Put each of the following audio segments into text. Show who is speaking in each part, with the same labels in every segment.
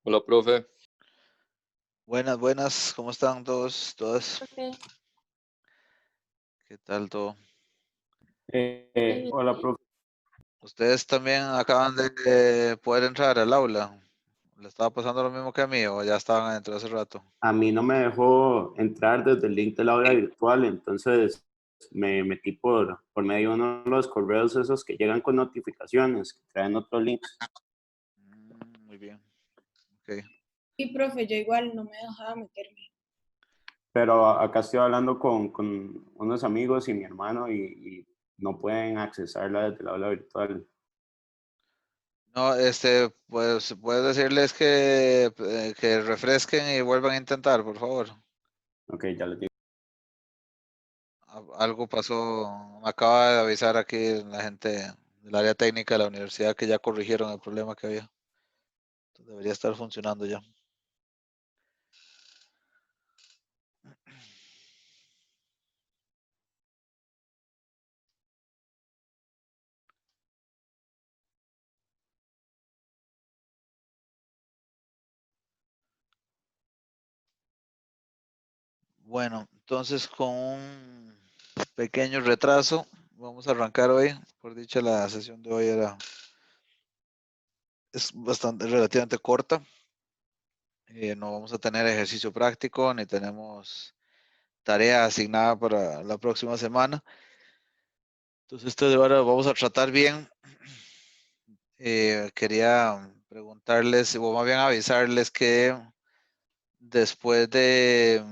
Speaker 1: Hola, profe.
Speaker 2: Buenas, buenas, ¿cómo están todos, todas?
Speaker 3: Profe,
Speaker 2: ¿Qué tal todo?
Speaker 4: Hola, profe.
Speaker 2: ¿Ustedes también acaban de poder entrar al aula? ¿Le estaba pasando lo mismo que a mí o ya estaban adentro hace rato?
Speaker 4: A mí no me dejó entrar desde el link del aula virtual, entonces me metí por medio de uno de los correos esos que llegan con notificaciones, que traen otros links.
Speaker 2: Muy bien, ok.
Speaker 3: sí, profe, yo igual no me dejaba meterme.
Speaker 4: Pero acá estoy hablando con unos amigos y mi hermano y no pueden accesarla desde el aula virtual.
Speaker 2: No, pues puedes decirles que refresquen y vuelvan a intentar, por favor.
Speaker 4: Ok, ya les digo.
Speaker 2: Algo pasó, me acaba de avisar aquí la gente del área técnica de la universidad que ya corrigieron el problema que había. Entonces, debería estar funcionando ya. Bueno, entonces con un pequeño retraso, vamos a arrancar hoy. Por dicha, la sesión de hoy es bastante relativamente corta. No vamos a tener ejercicio práctico ni tenemos tarea asignada para la próxima semana. Entonces, esto de ahora vamos a tratar bien. Quería preguntarles, o más bien avisarles que después de,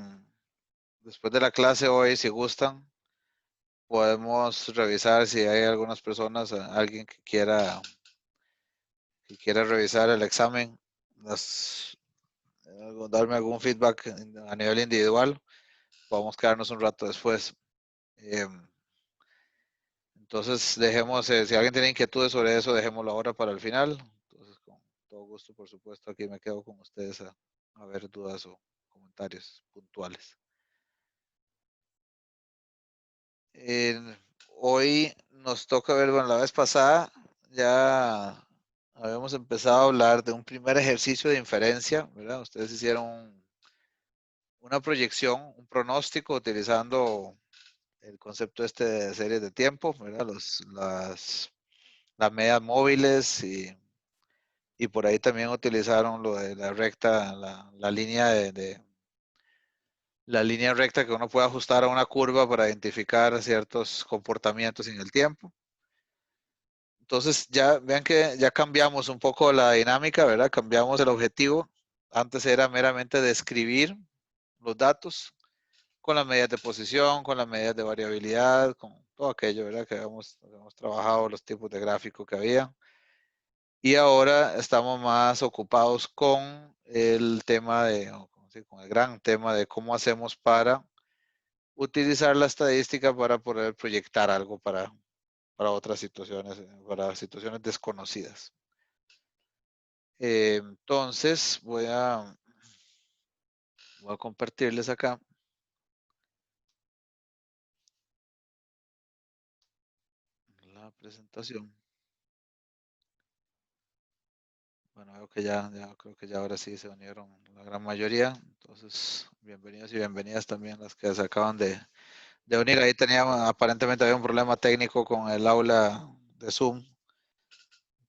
Speaker 2: después de la clase hoy, si gustan, podemos revisar si hay algunas personas, alguien que quiera revisar el examen, darme algún feedback a nivel individual. Podemos quedarnos un rato después. Entonces, dejemos, si alguien tiene inquietudes sobre eso, dejémoslo ahora para el final. Entonces, con todo gusto, por supuesto, aquí me quedo con ustedes a ver dudas o comentarios puntuales. Hoy nos toca ver, bueno, la vez pasada ya habíamos empezado a hablar de un primer ejercicio de inferencia, ¿verdad? Ustedes hicieron una proyección, un pronóstico utilizando el concepto este de series de tiempo, ¿verdad? Las medias móviles y por ahí también utilizaron lo de la recta, la línea la línea recta que uno puede ajustar a una curva para identificar ciertos comportamientos en el tiempo. Entonces ya vean que ya cambiamos un poco la dinámica, ¿verdad? Cambiamos el objetivo. Antes era meramente describir los datos con las medidas de posición, con las medidas de variabilidad, con todo aquello, ¿verdad? Que habíamos trabajado, los tipos de gráfico que había. Y ahora estamos más ocupados con el tema con el gran tema de cómo hacemos para utilizar la estadística para poder proyectar algo para otras situaciones, para situaciones desconocidas. Entonces voy a compartirles acá la presentación. Bueno, veo que creo que ya ahora sí se unieron la gran mayoría. Entonces, bienvenidos y bienvenidas también las que se acaban de unir. Ahí teníamos, aparentemente había un problema técnico con el aula de Zoom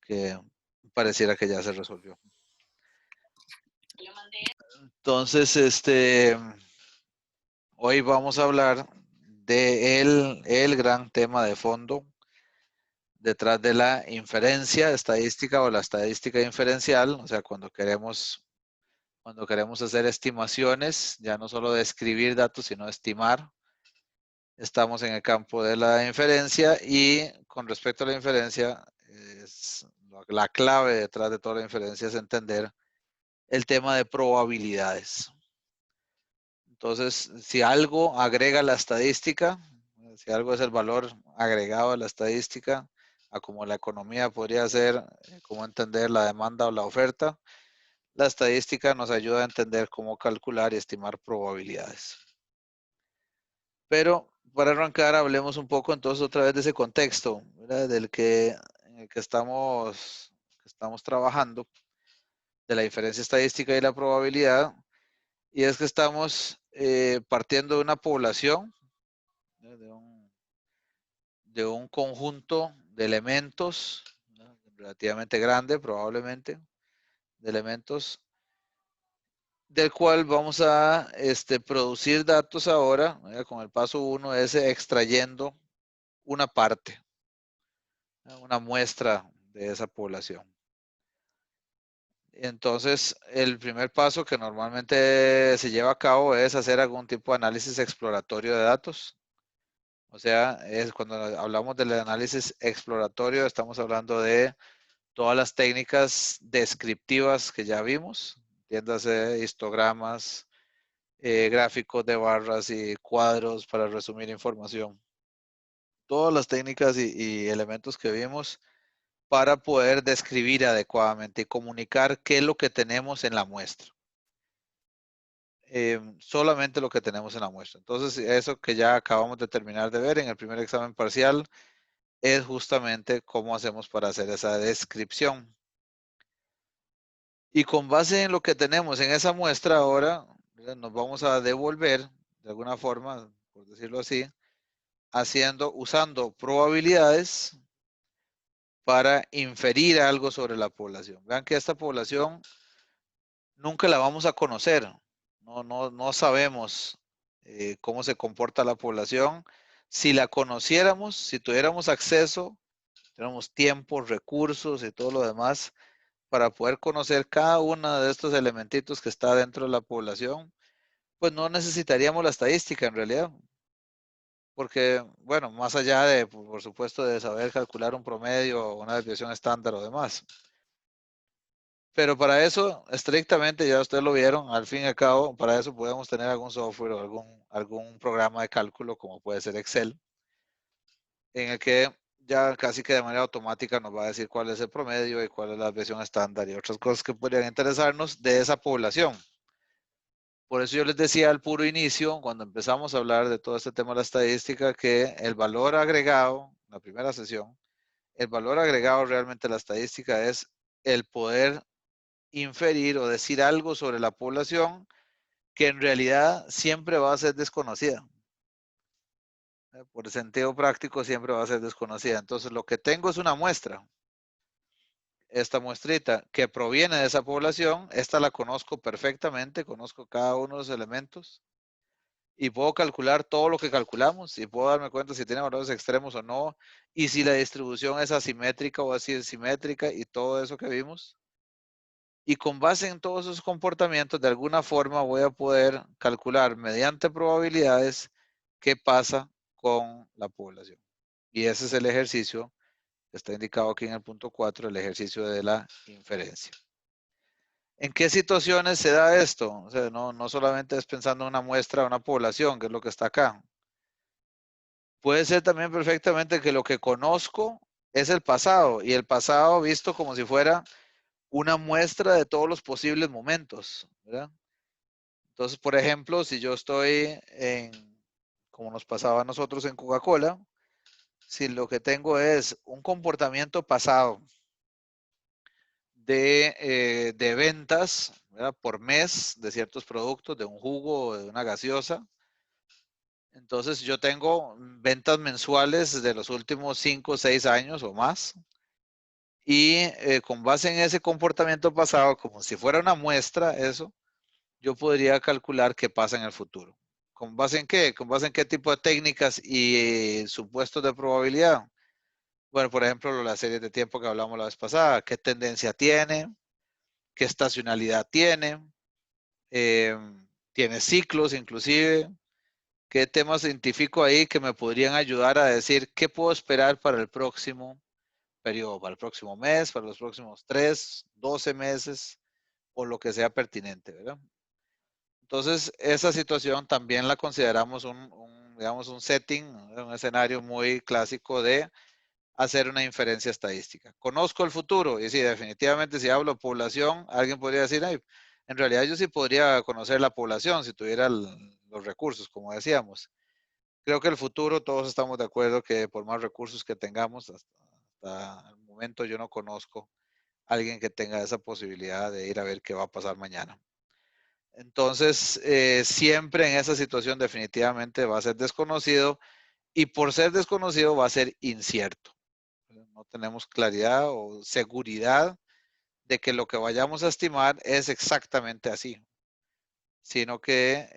Speaker 2: que pareciera que ya se resolvió. Entonces, hoy vamos a hablar de el gran tema de fondo detrás de la inferencia estadística o la estadística inferencial, o sea, cuando queremos hacer estimaciones, ya no solo describir datos, sino estimar. Estamos en el campo de la inferencia y con respecto a la inferencia, la clave detrás de toda la inferencia es entender el tema de probabilidades. Entonces, si algo agrega la estadística, si algo es el valor agregado a la estadística, a como la economía podría ser, cómo entender la demanda o la oferta, la estadística nos ayuda a entender cómo calcular y estimar probabilidades. Pero para arrancar, hablemos un poco entonces otra vez de ese contexto, ¿verdad? En el que estamos trabajando. de la inferencia estadística y la probabilidad, y es que estamos partiendo de una población, de un conjunto de elementos, ¿no?, relativamente grande probablemente, de elementos, del cual vamos a producir datos ahora, ¿verdad? Con el paso 1 es extrayendo una parte, una muestra de esa población. Entonces, el primer paso que normalmente se lleva a cabo es hacer algún tipo de análisis exploratorio de datos. O sea, es cuando hablamos del análisis exploratorio, estamos hablando de todas las técnicas descriptivas que ya vimos, entiéndase histogramas, gráficos de barras y cuadros para resumir información. Todas las técnicas y elementos que vimos para poder describir adecuadamente y comunicar qué es lo que tenemos en la muestra. Solamente lo que tenemos en la muestra. Entonces, eso que ya acabamos de terminar de ver en el primer examen parcial es justamente cómo hacemos para hacer esa descripción. Y con base en lo que tenemos en esa muestra ahora, ¿verdad?, nos vamos a devolver de alguna forma, por decirlo así, usando probabilidades para inferir algo sobre la población. Vean que esta población nunca la vamos a conocer. No sabemos cómo se comporta la población. Si la conociéramos, si tuviéramos acceso, tuviéramos tiempo, recursos y todo lo demás para poder conocer cada uno de estos elementitos que está dentro de la población, pues no necesitaríamos la estadística en realidad. Porque, bueno, más allá de, por supuesto, de saber calcular un promedio o una desviación estándar o demás. Pero para eso, estrictamente, ya ustedes lo vieron, al fin y al cabo, para eso podemos tener algún software o algún programa de cálculo, como puede ser Excel, en el que ya casi que de manera automática nos va a decir cuál es el promedio y cuál es la desviación estándar y otras cosas que podrían interesarnos de esa población. Por eso yo les decía al puro inicio, cuando empezamos a hablar de todo este tema de la estadística, que el valor agregado, la primera sesión, el valor agregado realmente a la estadística es el poder inferir o decir algo sobre la población que en realidad siempre va a ser desconocida. Por sentido práctico siempre va a ser desconocida. Entonces lo que tengo es una muestra. Esta muestrita que proviene de esa población, esta la conozco perfectamente, conozco cada uno de los elementos y puedo calcular todo lo que calculamos y puedo darme cuenta si tiene valores extremos o no y si la distribución es asimétrica o asimétrica y todo eso que vimos. Y con base en todos esos comportamientos, de alguna forma voy a poder calcular mediante probabilidades qué pasa con la población. Y ese es el ejercicio que está indicado aquí en el punto 4, el ejercicio de la inferencia. ¿En qué situaciones se da esto? O sea, no solamente es pensando en una muestra, una población, que es lo que está acá. Puede ser también perfectamente que lo que conozco es el pasado y el pasado visto como si fuera una muestra de todos los posibles momentos, ¿verdad? Entonces, por ejemplo, si yo estoy como nos pasaba a nosotros en Coca-Cola, si lo que tengo es un comportamiento pasado de ventas, ¿verdad?, por mes de ciertos productos, de un jugo o de una gaseosa, entonces yo tengo ventas mensuales de los últimos 5 o 6 años o más. Y con base en ese comportamiento pasado, como si fuera una muestra, eso, yo podría calcular qué pasa en el futuro. ¿Con base en qué? ¿Con base en qué tipo de técnicas y supuestos de probabilidad? Bueno, por ejemplo, la serie de tiempo que hablamos la vez pasada, qué tendencia tiene, qué estacionalidad tiene, tiene ciclos inclusive, qué temas científicos ahí que me podrían ayudar a decir qué puedo esperar para el próximo periodo, para el próximo mes, para los próximos 3, 12 meses o lo que sea pertinente, ¿verdad? Entonces, esa situación también la consideramos digamos, un setting, un escenario muy clásico de hacer una inferencia estadística. Conozco el futuro y sí, definitivamente si hablo población, alguien podría decir, ay, en realidad yo sí podría conocer la población si tuviera los recursos, como decíamos. Creo que el futuro, todos estamos de acuerdo que por más recursos que tengamos, hasta el momento yo no conozco alguien que tenga esa posibilidad de ir a ver qué va a pasar mañana. Entonces, siempre en esa situación definitivamente va a ser desconocido y por ser desconocido va a ser incierto. No tenemos claridad o seguridad de que lo que vayamos a estimar es exactamente así, sino que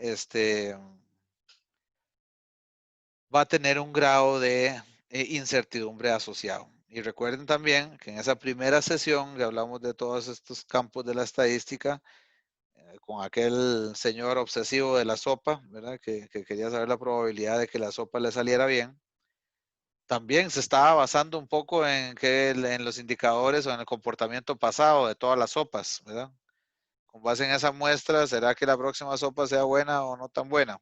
Speaker 2: va a tener un grado de incertidumbre asociado. Y recuerden también que en esa primera sesión que hablamos de todos estos campos de la estadística, con aquel señor obsesivo de la sopa, ¿verdad? Que quería saber la probabilidad de que la sopa le saliera bien. También se estaba basando un poco en los indicadores o en el comportamiento pasado de todas las sopas, ¿verdad? Con base en esa muestra, ¿será que la próxima sopa sea buena o no tan buena?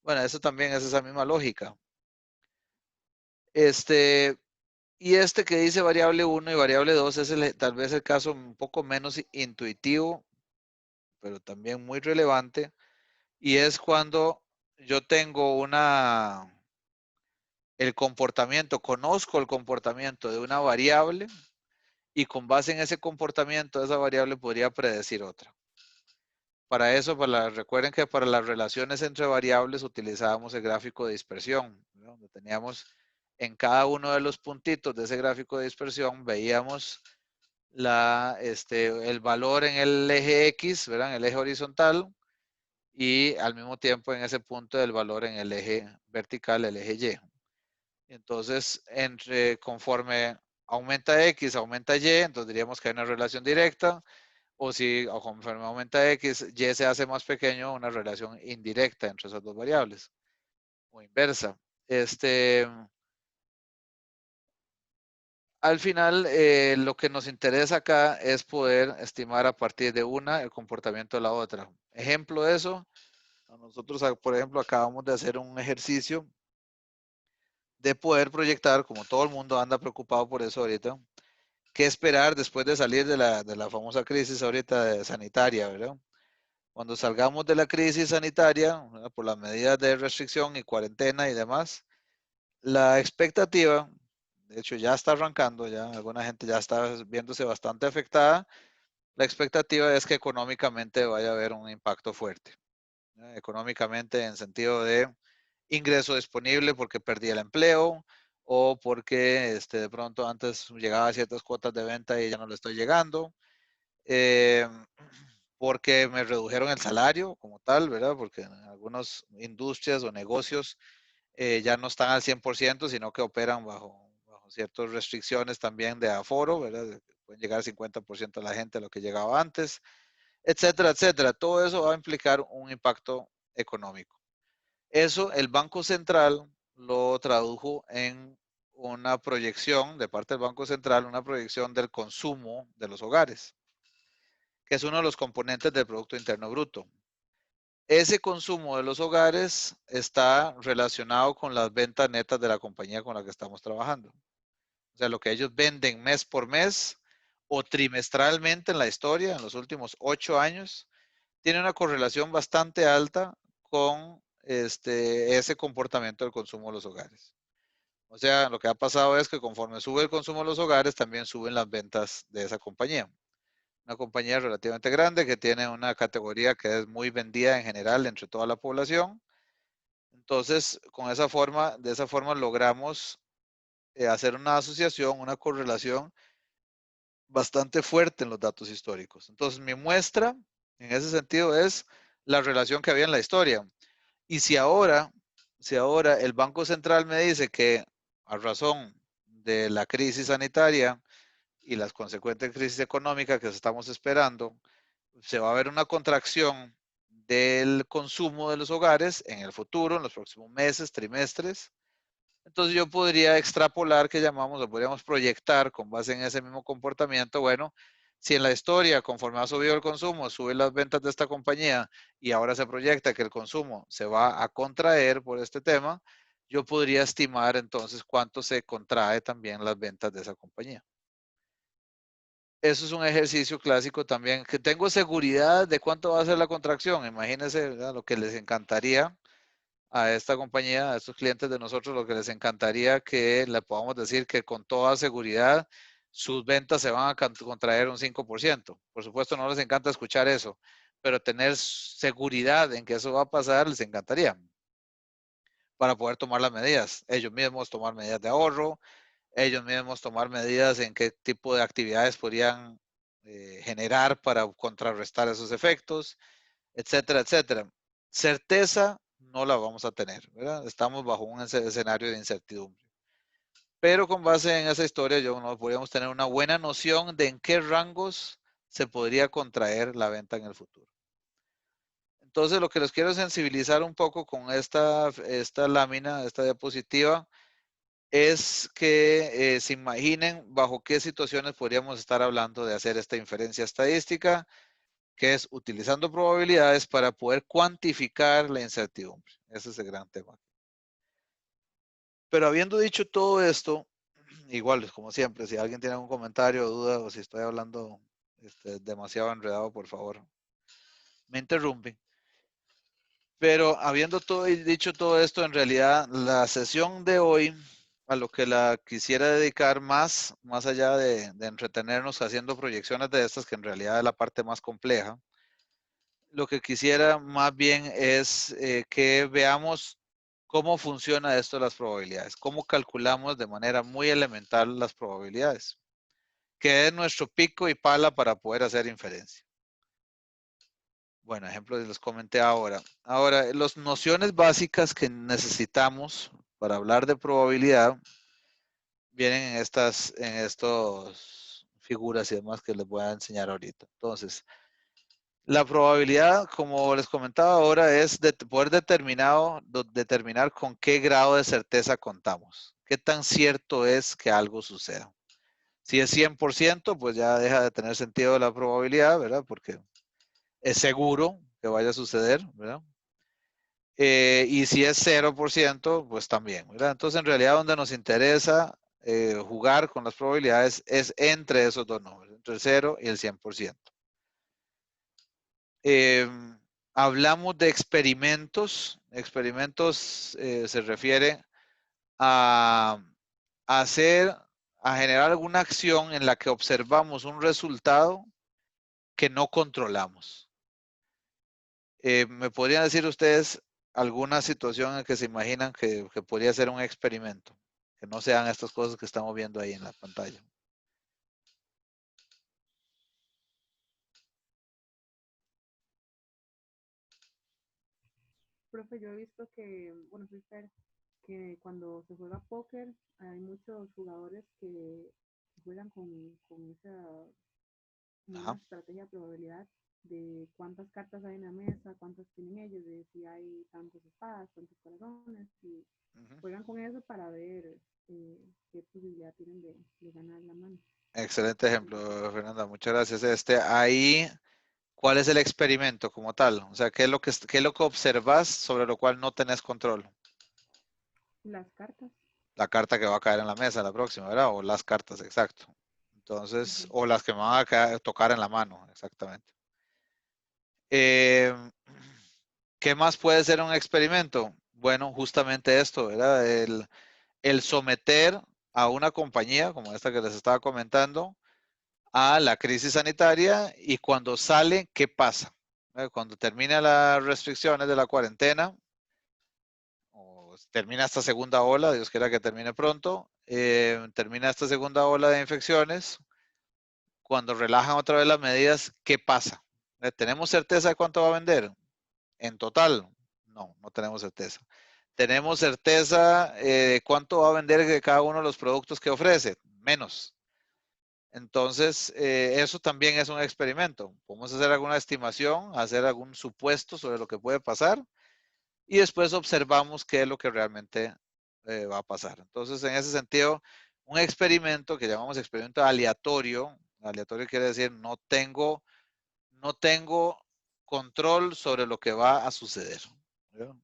Speaker 2: Bueno, eso también es esa misma lógica. Y que dice variable 1 y variable 2 es tal vez el caso un poco menos intuitivo, pero también muy relevante. Y es cuando yo tengo conozco el comportamiento de una variable y con base en ese comportamiento de esa variable podría predecir otra. Para eso, recuerden que para las relaciones entre variables utilizábamos el gráfico de dispersión, ¿no? Donde teníamos en cada uno de los puntitos de ese gráfico de dispersión, veíamos el valor en el eje X, ¿verdad? En el eje horizontal, y al mismo tiempo en ese punto del valor en el eje vertical, el eje Y. Entonces, conforme aumenta X, aumenta Y, entonces diríamos que hay una relación directa, o si conforme aumenta X, Y se hace más pequeño, una relación indirecta entre esas dos variables, o inversa. Al final, lo que nos interesa acá es poder estimar a partir de una el comportamiento de la otra. Ejemplo de eso, nosotros, por ejemplo, acabamos de hacer un ejercicio de poder proyectar, como todo el mundo anda preocupado por eso ahorita, qué esperar después de salir de la famosa crisis ahorita sanitaria, ¿verdad? Cuando salgamos de la crisis sanitaria, ¿verdad? Por las medidas de restricción y cuarentena y demás, la expectativa, de hecho ya está arrancando, ya alguna gente ya está viéndose bastante afectada, la expectativa es que económicamente vaya a haber un impacto fuerte. Económicamente en sentido de ingreso disponible porque perdí el empleo o porque de pronto antes llegaba a ciertas cuotas de venta y ya no le estoy llegando, porque me redujeron el salario como tal, ¿verdad? Porque en algunas industrias o negocios ya no están al 100%, sino que operan bajo ciertas restricciones también de aforo, ¿verdad? Pueden llegar al 50% de la gente a lo que llegaba antes, etcétera, etcétera. Todo eso va a implicar un impacto económico. Eso el Banco Central lo tradujo en una proyección de parte del Banco Central, una proyección del consumo de los hogares, que es uno de los componentes del Producto Interno Bruto. Ese consumo de los hogares está relacionado con las ventas netas de la compañía con la que estamos trabajando. O sea, lo que ellos venden mes por mes o trimestralmente en la historia, en los últimos 8 años, tiene una correlación bastante alta con ese comportamiento del consumo de los hogares. O sea, lo que ha pasado es que conforme sube el consumo de los hogares, también suben las ventas de esa compañía. Una compañía relativamente grande que tiene una categoría que es muy vendida en general entre toda la población. Entonces, de esa forma logramos hacer una asociación, una correlación bastante fuerte en los datos históricos. Entonces, mi muestra en ese sentido es la relación que había en la historia. Y si ahora el Banco Central me dice que a razón de la crisis sanitaria y las consecuentes crisis económicas que estamos esperando, se va a ver una contracción del consumo de los hogares en el futuro, en los próximos meses, trimestres. Entonces yo podría extrapolar, que llamamos, o podríamos proyectar con base en ese mismo comportamiento, bueno, si en la historia, conforme ha subido el consumo, suben las ventas de esta compañía y ahora se proyecta que el consumo se va a contraer por este tema, yo podría estimar entonces cuánto se contrae también las ventas de esa compañía. Eso es un ejercicio clásico también, que tengo seguridad de cuánto va a ser la contracción. Imagínense, ¿verdad? Lo que les encantaría a esta compañía, a estos clientes de nosotros, lo que les encantaría que le podamos decir que con toda seguridad sus ventas se van a contraer un 5%. Por supuesto, no les encanta escuchar eso, pero tener seguridad en que eso va a pasar les encantaría para poder tomar las medidas. Ellos mismos tomar medidas de ahorro, ellos mismos tomar medidas en qué tipo de actividades podrían generar para contrarrestar esos efectos, etcétera, etcétera. Certeza no la vamos a tener, ¿verdad? Estamos bajo un escenario de incertidumbre. Pero con base en esa historia, nos podríamos tener una buena noción de en qué rangos se podría contraer la venta en el futuro. Entonces, lo que les quiero sensibilizar un poco con esta lámina, esta diapositiva, es que se imaginen bajo qué situaciones podríamos estar hablando de hacer esta inferencia estadística, que es utilizando probabilidades para poder cuantificar la incertidumbre. Ese es el gran tema. Pero habiendo dicho todo esto, igual, como siempre, si alguien tiene algún comentario o duda o si estoy hablando demasiado enredado, por favor, me interrumpen. Pero habiendo dicho todo esto, en realidad la sesión de hoy, a lo que la quisiera dedicar más allá de entretenernos haciendo proyecciones de estas, que en realidad es la parte más compleja, lo que quisiera más bien es que veamos cómo funciona esto de las probabilidades, cómo calculamos de manera muy elemental las probabilidades, que es nuestro pico y pala para poder hacer inferencia. Bueno, ejemplos les comenté ahora. Ahora, las nociones básicas que necesitamos para hablar de probabilidad vienen en estas figuras y demás que les voy a enseñar ahorita. Entonces, la probabilidad, como les comentaba ahora, es de poder determinar con qué grado de certeza contamos. Qué tan cierto es que algo suceda. Si es 100%, pues ya deja de tener sentido la probabilidad, ¿verdad? Porque es seguro que vaya a suceder, ¿verdad? Y si es 0%, pues también, ¿verdad? Entonces, en realidad, donde nos interesa jugar con las probabilidades es entre esos dos números, entre el 0 y el 100%. Hablamos de experimentos. Experimentos se refiere a generar alguna acción en la que observamos un resultado que no controlamos. ¿Me podrían decir ustedes alguna situación en que se imaginan que podría ser un experimento? Que no sean estas cosas que estamos viendo ahí en la pantalla.
Speaker 1: Profe, yo he visto que, bueno, soy Fer, que cuando se juega póker hay muchos jugadores que juegan con una
Speaker 2: Ajá.
Speaker 1: estrategia de probabilidad de cuántas cartas hay en la mesa, cuántas tienen ellos, de si hay tantas espadas, tantos corazones, y juegan con eso para ver qué posibilidad tienen de ganar la mano.
Speaker 2: Excelente ejemplo, Fernanda. Muchas gracias. Ahí, ¿cuál es el experimento como tal? O sea, ¿qué es lo que observas sobre lo cual no tenés control?
Speaker 1: Las cartas.
Speaker 2: La carta que va a caer en la mesa la próxima, ¿verdad? O las cartas, exacto. Entonces, o las que me van a tocar en la mano, exactamente. ¿Qué más puede ser un experimento? Bueno, justamente esto, ¿verdad? El someter a una compañía como esta que les estaba comentando a la crisis sanitaria y cuando sale, ¿qué pasa? Cuando termina las restricciones de la cuarentena, o termina esta segunda ola, Dios quiera que termine pronto, termina esta segunda ola de infecciones, cuando relajan otra vez las medidas, ¿qué pasa? ¿Tenemos certeza de cuánto va a vender? En total, no tenemos certeza. ¿Tenemos certeza de cuánto va a vender cada uno de los productos que ofrece? Menos. Entonces, eso también es un experimento. Podemos hacer alguna estimación, hacer algún supuesto sobre lo que puede pasar y después observamos qué es lo que realmente va a pasar. Entonces, en ese sentido, un experimento que llamamos experimento aleatorio quiere decir no tengo control sobre lo que va a suceder. ¿Verdad?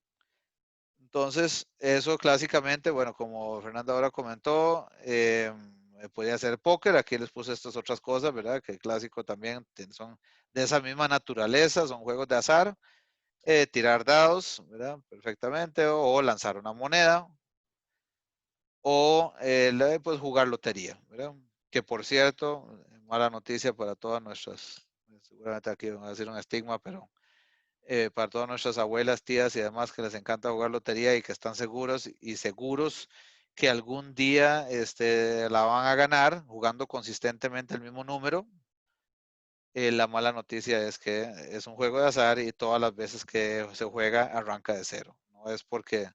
Speaker 2: Entonces, eso clásicamente, bueno, como Fernanda ahora comentó, podría ser póker. Aquí les puse estas otras cosas, ¿verdad? Que el clásico también son de esa misma naturaleza, son juegos de azar. Tirar dados, ¿verdad? Perfectamente, o lanzar una moneda, o pues jugar lotería, ¿verdad? Que por cierto, mala noticia para todas nuestras, seguramente aquí van a decir un estigma, pero para todas nuestras abuelas, tías y demás que les encanta jugar lotería y que están seguros que algún día la van a ganar jugando consistentemente el mismo número. La mala noticia es que es un juego de azar y todas las veces que se juega arranca de cero. No es porque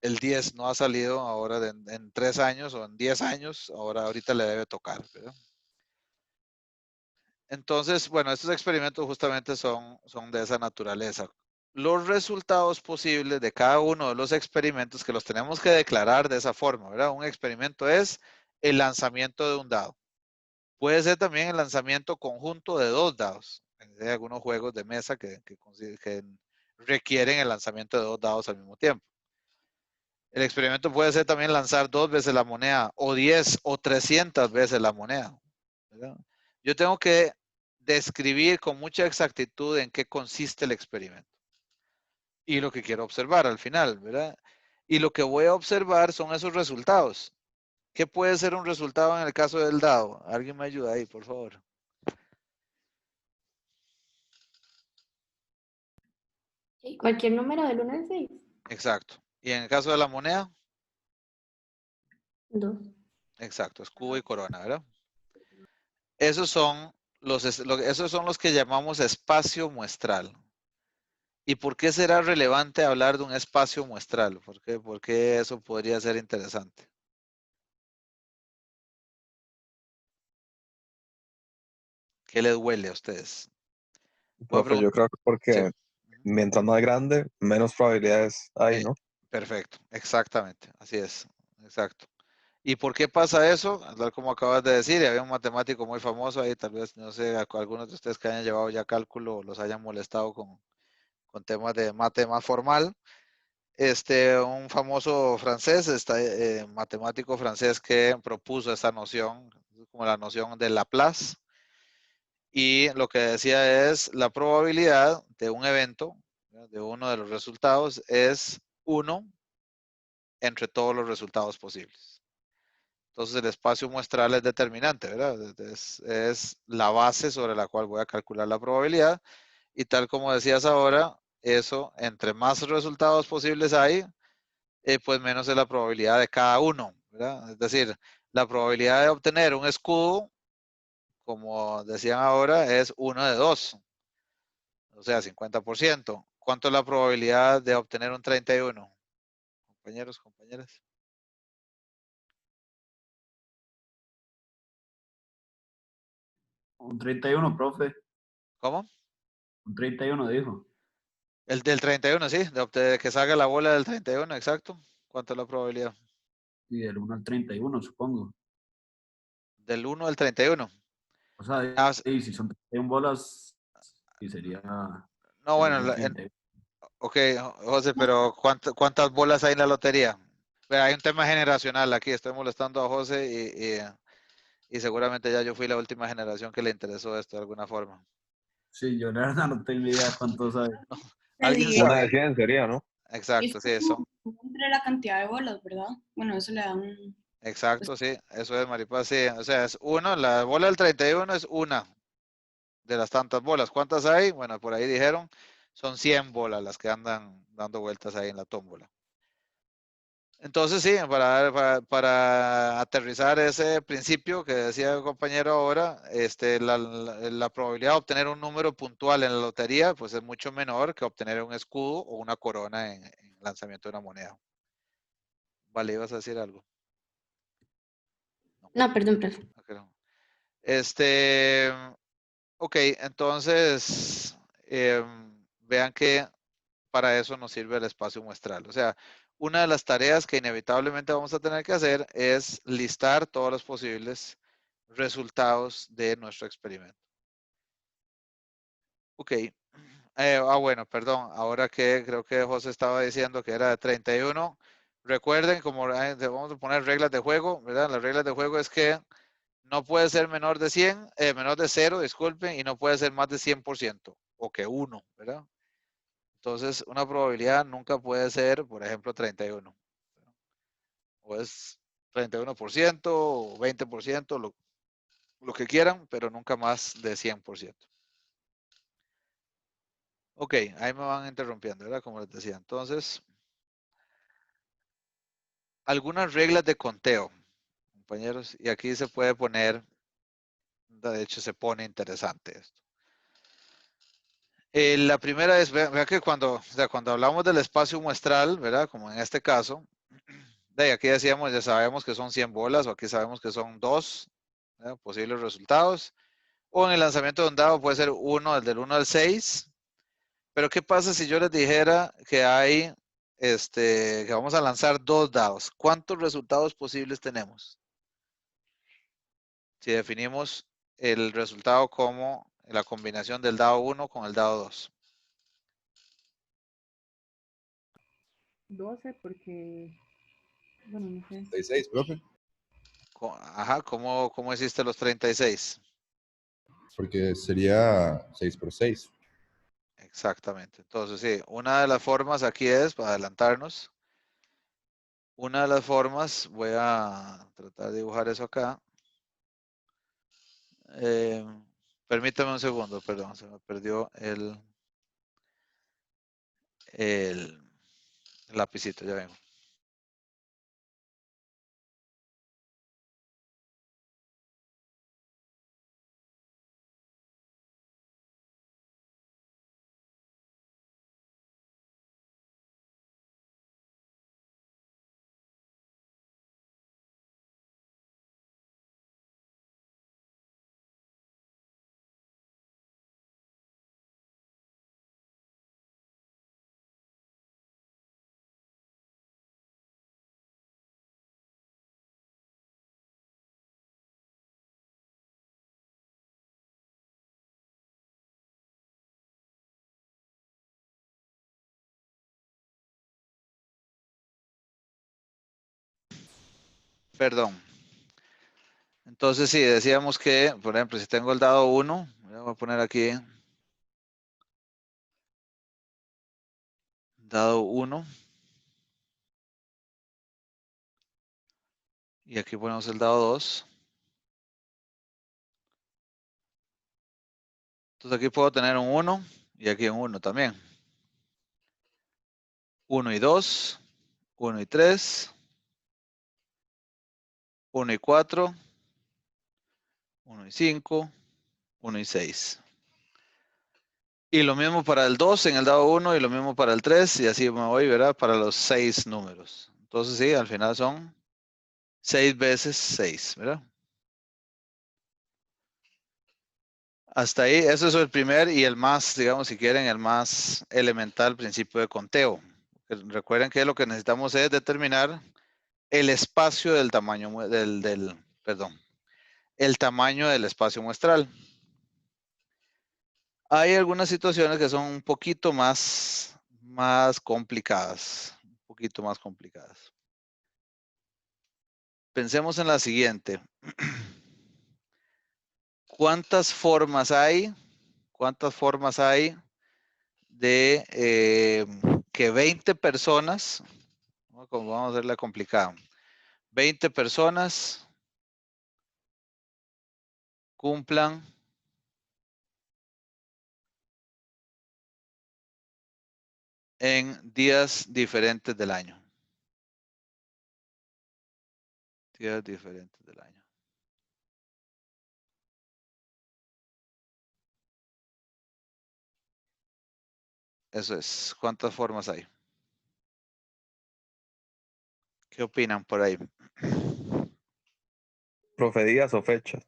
Speaker 2: el 10 no ha salido ahora en 3 años o en 10 años, ahorita le debe tocar, ¿verdad? Entonces, bueno, estos experimentos justamente son de esa naturaleza. Los resultados posibles de cada uno de los experimentos que los tenemos que declarar de esa forma, ¿verdad? Un experimento es el lanzamiento de un dado. Puede ser también el lanzamiento conjunto de 2 dados. Hay algunos juegos de mesa que requieren el lanzamiento de 2 dados al mismo tiempo. El experimento puede ser también lanzar 2 veces la moneda, o 10 o 300 veces la moneda, ¿verdad? Yo tengo que describir con mucha exactitud en qué consiste el experimento y lo que quiero observar al final, ¿verdad? Y lo que voy a observar son esos resultados. ¿Qué puede ser un resultado en el caso del dado? ¿Alguien me ayuda ahí, por favor?
Speaker 5: Cualquier número del 1 al 6.
Speaker 2: Exacto. ¿Y en el caso de la moneda?
Speaker 5: 2.
Speaker 2: Exacto, escudo y corona, ¿verdad? Esos son los que llamamos espacio muestral. ¿Y por qué será relevante hablar de un espacio muestral? ¿Por qué eso podría ser interesante? ¿Qué les duele a ustedes?
Speaker 6: Profe, yo creo que
Speaker 2: Sí.
Speaker 6: porque mientras más grande, menos probabilidades hay, ¿no?
Speaker 2: Perfecto, exactamente, así es, exacto. ¿Y por qué pasa eso? Tal como acabas de decir, había un matemático muy famoso ahí, tal vez, no sé, algunos de ustedes que hayan llevado ya cálculo los hayan molestado con temas de mate más formal. Un famoso francés, matemático francés que propuso esta noción, como la noción de Laplace, y lo que decía es la probabilidad de un evento, de uno de los resultados, es 1 entre todos los resultados posibles. Entonces el espacio muestral es determinante, ¿verdad? Es la base sobre la cual voy a calcular la probabilidad, y tal como decías ahora, eso, entre más resultados posibles hay, pues menos es la probabilidad de cada uno, ¿verdad? Es decir, la probabilidad de obtener un escudo, como decían ahora, es 1 de 2, o sea, 50%. ¿Cuánto es la probabilidad de obtener un 31? Compañeros, compañeras.
Speaker 7: Un 31, profe.
Speaker 2: ¿Cómo?
Speaker 7: Un 31 dijo.
Speaker 2: El del 31, sí, de que salga la bola del 31, exacto. ¿Cuánto es la probabilidad?
Speaker 7: Y del 1 al 31, supongo.
Speaker 2: Del 1 al 31.
Speaker 7: O sea,
Speaker 2: Ah,
Speaker 7: si son 31 bolas, y sería
Speaker 2: no, bueno,
Speaker 7: el 31.
Speaker 2: ok, José, pero ¿cuántas bolas hay en la lotería? Hay un tema generacional aquí, estoy molestando a José y seguramente ya yo fui la última generación que le interesó esto de alguna forma.
Speaker 7: Sí, yo la verdad no tengo idea cuántos hay.
Speaker 2: ¿Alguien
Speaker 3: Sí,
Speaker 6: Una
Speaker 2: sabe?
Speaker 6: de 100 sería, ¿no?
Speaker 2: Exacto,
Speaker 3: es
Speaker 2: sí, eso.
Speaker 3: como entre la cantidad de bolas, ¿verdad? Bueno, eso le da un...
Speaker 2: Exacto, sí, eso es, Maripaz, sí. O sea, es uno, la bola del 31 es una de las tantas bolas. ¿Cuántas hay? Bueno, por ahí dijeron, son 100 bolas las que andan dando vueltas ahí en la tómbola. Entonces, sí, para aterrizar ese principio que decía el compañero ahora, la probabilidad de obtener un número puntual en la lotería, pues es mucho menor que obtener un escudo o una corona en el lanzamiento de una moneda. Vale, ibas a decir algo.
Speaker 5: No, perdón, profe.
Speaker 2: Okay, no. Ok, entonces, vean que para eso nos sirve el espacio muestral. O sea, una de las tareas que inevitablemente vamos a tener que hacer es listar todos los posibles resultados de nuestro experimento. Ok. Bueno, perdón. Ahora que creo que José estaba diciendo que era 31. Recuerden, como vamos a poner reglas de juego, ¿verdad? Las reglas de juego es que no puede ser menor de 100, menor de 0, disculpen, y no puede ser más de 100%, o que 1, ¿verdad? Entonces, una probabilidad nunca puede ser, por ejemplo, 31. O es 31% o 20%, lo que quieran, pero nunca más de 100%. Ok, ahí me van interrumpiendo, ¿verdad? Como les decía. Entonces, algunas reglas de conteo, compañeros, y aquí se puede poner, de hecho se pone interesante esto. La primera es, vea que cuando hablamos del espacio muestral, ¿verdad? Como en este caso, de aquí decíamos, ya sabemos que son 100 bolas, o aquí sabemos que son 2 posibles resultados. O en el lanzamiento de un dado puede ser del 1 al 6. Pero ¿qué pasa si yo les dijera que hay, que vamos a lanzar 2 dados? ¿Cuántos resultados posibles tenemos? Si definimos el resultado como la combinación del dado 1 con el dado 2.
Speaker 1: 12 porque, bueno, no sé.
Speaker 8: 36, profe.
Speaker 2: Ajá, ¿cómo hiciste los 36?
Speaker 8: Porque sería 6 por 6.
Speaker 2: Exactamente. Entonces, sí, una de las formas aquí es, para adelantarnos, una de las formas, voy a tratar de dibujar eso acá. Permítame un segundo, perdón, se me perdió el lapicito, ya vengo. Perdón. Entonces, sí, decíamos que, por ejemplo, si tengo el dado 1, voy a poner aquí dado 1. Y aquí ponemos el dado 2. Entonces aquí puedo tener un 1 y aquí un 1 también. 1 y 2, 1 y 3, 1 y 4, 1 y 5, 1 y 6. Y lo mismo para el 2 en el dado 1 y lo mismo para el 3 y así me voy, ¿verdad? Para los 6 números. Entonces sí, al final son 6 veces 6, ¿verdad? Hasta ahí, eso es el primer y el más, digamos, si quieren, el más elemental principio de conteo. Recuerden que lo que necesitamos es determinar el espacio del tamaño, el tamaño del espacio muestral. Hay algunas situaciones que son un poquito más complicadas, un poquito más complicadas. Pensemos en la siguiente. ¿Cuántas formas hay? ¿Cuántas formas hay de que 20 personas, vamos a hacerla complicada, 20 personas cumplan en días diferentes del año? Días diferentes del año. Eso es. ¿Cuántas formas hay? ¿Qué opinan por ahí?
Speaker 6: Profe, días o fechas.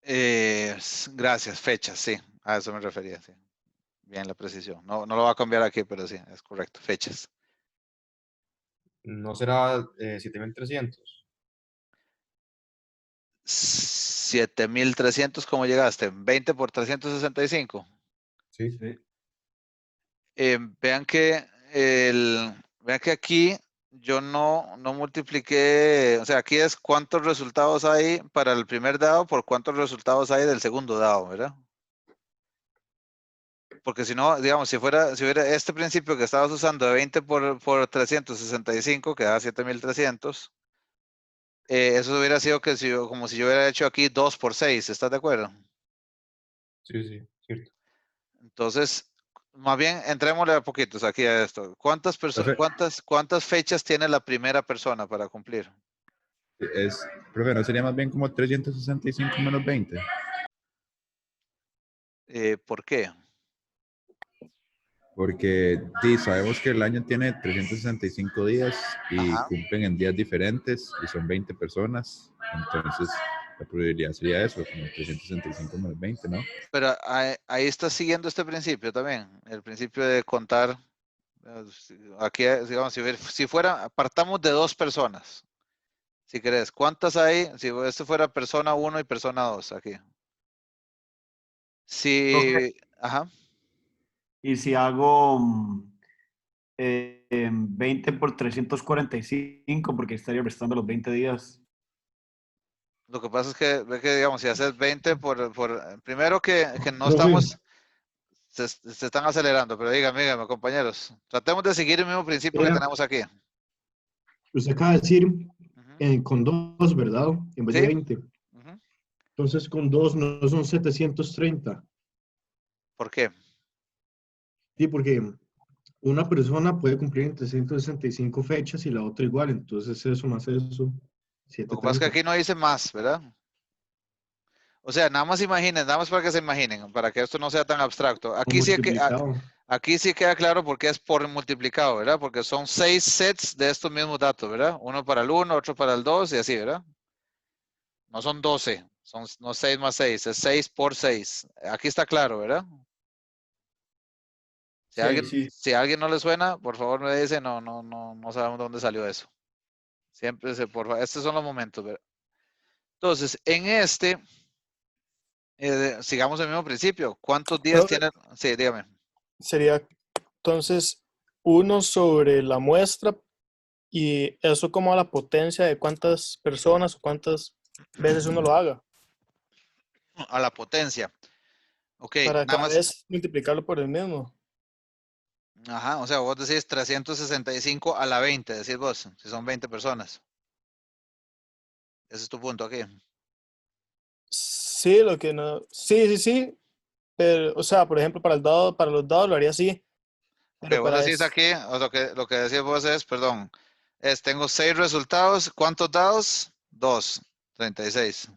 Speaker 2: Gracias, fechas, sí. A eso me refería, sí. Bien la precisión. No lo voy a cambiar aquí, pero sí, es correcto. Fechas.
Speaker 8: ¿No será 7300?
Speaker 2: 7300, ¿cómo llegaste? 20 por 365.
Speaker 8: Sí.
Speaker 7: Sí.
Speaker 2: Vean que aquí yo no multipliqué, o sea, aquí es cuántos resultados hay para el primer dado por cuántos resultados hay del segundo dado, ¿verdad? Porque si no, digamos, si hubiera este principio que estabas usando de 20 por 365, que da 7300, Eso hubiera sido que como si yo hubiera hecho aquí 2 por 6, ¿estás de acuerdo?
Speaker 8: Sí, sí, cierto.
Speaker 2: Entonces, más bien, entrémosle a poquitos aquí a esto.
Speaker 8: Profe,
Speaker 2: ¿Cuántas fechas tiene la primera persona para cumplir?
Speaker 8: profe, ¿no sería más bien como 365 menos 20?
Speaker 2: ¿Por qué?
Speaker 8: Porque sí, sabemos que el año tiene 365 días y
Speaker 2: Ajá.
Speaker 8: cumplen en días diferentes y son 20 personas. Entonces, la probabilidad sería eso, como 365 menos 20, ¿no?
Speaker 2: Pero ahí está siguiendo este principio también, el principio de contar. Aquí, digamos, si fuera, partamos de 2 personas, si querés. ¿Cuántas hay? Si esto fuera persona 1 y persona 2 aquí.
Speaker 7: Profe,
Speaker 2: Si, ajá.
Speaker 7: y si hago 20 por 345, porque estaría restando los 20 días.
Speaker 2: Lo que pasa es que, ve que digamos, si haces 20 primero que no
Speaker 9: Profe,
Speaker 2: estamos, se están acelerando, pero díganme, compañeros, tratemos de seguir el mismo principio que
Speaker 9: vea,
Speaker 2: tenemos aquí.
Speaker 9: usted acaba de decir
Speaker 2: Ujú.
Speaker 9: con 2, ¿verdad? En vez de
Speaker 2: ¿Sí?
Speaker 9: 20.
Speaker 2: Ujú.
Speaker 9: Entonces, con 2 no son 730.
Speaker 2: ¿Por qué?
Speaker 9: Sí, porque una persona puede cumplir en 365 fechas y la otra igual. Entonces, eso más eso,
Speaker 2: Lo que pasa es que
Speaker 9: 730.
Speaker 2: aquí no dice más, ¿verdad? O sea, nada más imaginen, nada más para que se imaginen, para que esto no sea tan abstracto.
Speaker 9: O multiplicado.
Speaker 2: Aquí sí queda claro porque es por multiplicado, ¿verdad? Porque son 6 sets de estos mismos datos, ¿verdad? Uno para el 1, otro para el 2 y así, ¿verdad? No son 12, son no 6 más 6, es 6 por 6. Aquí está claro, ¿verdad?
Speaker 9: Sí, sí.
Speaker 2: Si a alguien no le suena, por favor me dice, no sabemos dónde salió eso. Siempre por favor, estos son los momentos, ¿verdad? Entonces, en sigamos el mismo principio. ¿Cuántos días
Speaker 10: Profe,
Speaker 2: tiene? Sí, dígame.
Speaker 10: sería entonces 1 sobre la muestra y eso como a la potencia de cuántas personas o cuántas veces uno lo haga,
Speaker 2: A la potencia. Ok,
Speaker 10: para
Speaker 2: nada
Speaker 10: cada
Speaker 2: más.
Speaker 10: vez multiplicarlo por el mismo.
Speaker 2: Ajá, o sea, vos decís 365 a la 20, decís vos, si son 20 personas. Ese es tu punto aquí.
Speaker 10: Sí, lo que no. Sí. Pero, o sea, por ejemplo, para el dado, para los dados lo haría así,
Speaker 2: Ok,
Speaker 10: pero
Speaker 2: vos
Speaker 10: para
Speaker 2: decís
Speaker 10: es
Speaker 2: aquí, o lo que decís vos es, perdón, tengo 6 resultados. ¿Cuántos dados? 2, 36.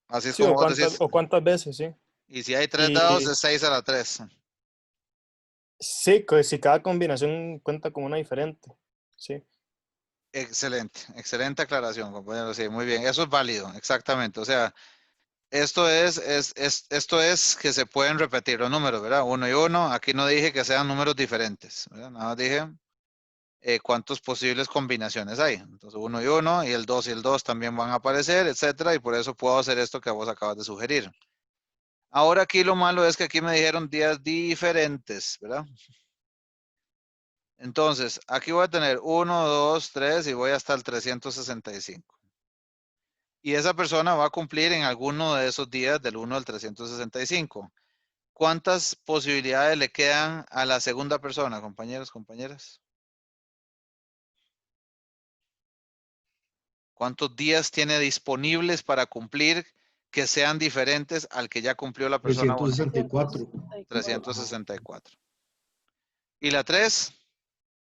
Speaker 2: Así es
Speaker 10: sí,
Speaker 2: como vos decís.
Speaker 10: o cuántas veces, sí.
Speaker 2: Y si hay 3 dados,
Speaker 10: Y
Speaker 2: es 6 a la 3.
Speaker 10: sí, que si cada combinación cuenta como una diferente. Sí.
Speaker 2: Excelente, excelente aclaración, compañero. Sí, muy bien. Eso es válido, exactamente. O sea, esto es que se pueden repetir los números, ¿verdad? 1 y 1. Aquí no dije que sean números diferentes, ¿verdad? Nada más dije cuántas posibles combinaciones hay. Entonces, 1 y 1 y el 2 y el 2 también van a aparecer, etcétera. Y por eso puedo hacer esto que vos acabas de sugerir. Ahora aquí lo malo es que aquí me dijeron días diferentes, ¿verdad? Entonces, aquí voy a tener 1, 2, 3 y voy hasta el 365. Y esa persona va a cumplir en alguno de esos días del 1 al 365. ¿Cuántas posibilidades le quedan a la segunda persona, compañeros, compañeras? ¿Cuántos días tiene disponibles para cumplir que sean diferentes al que ya cumplió la persona 1?
Speaker 9: 364.
Speaker 2: 364. ¿Y la 3?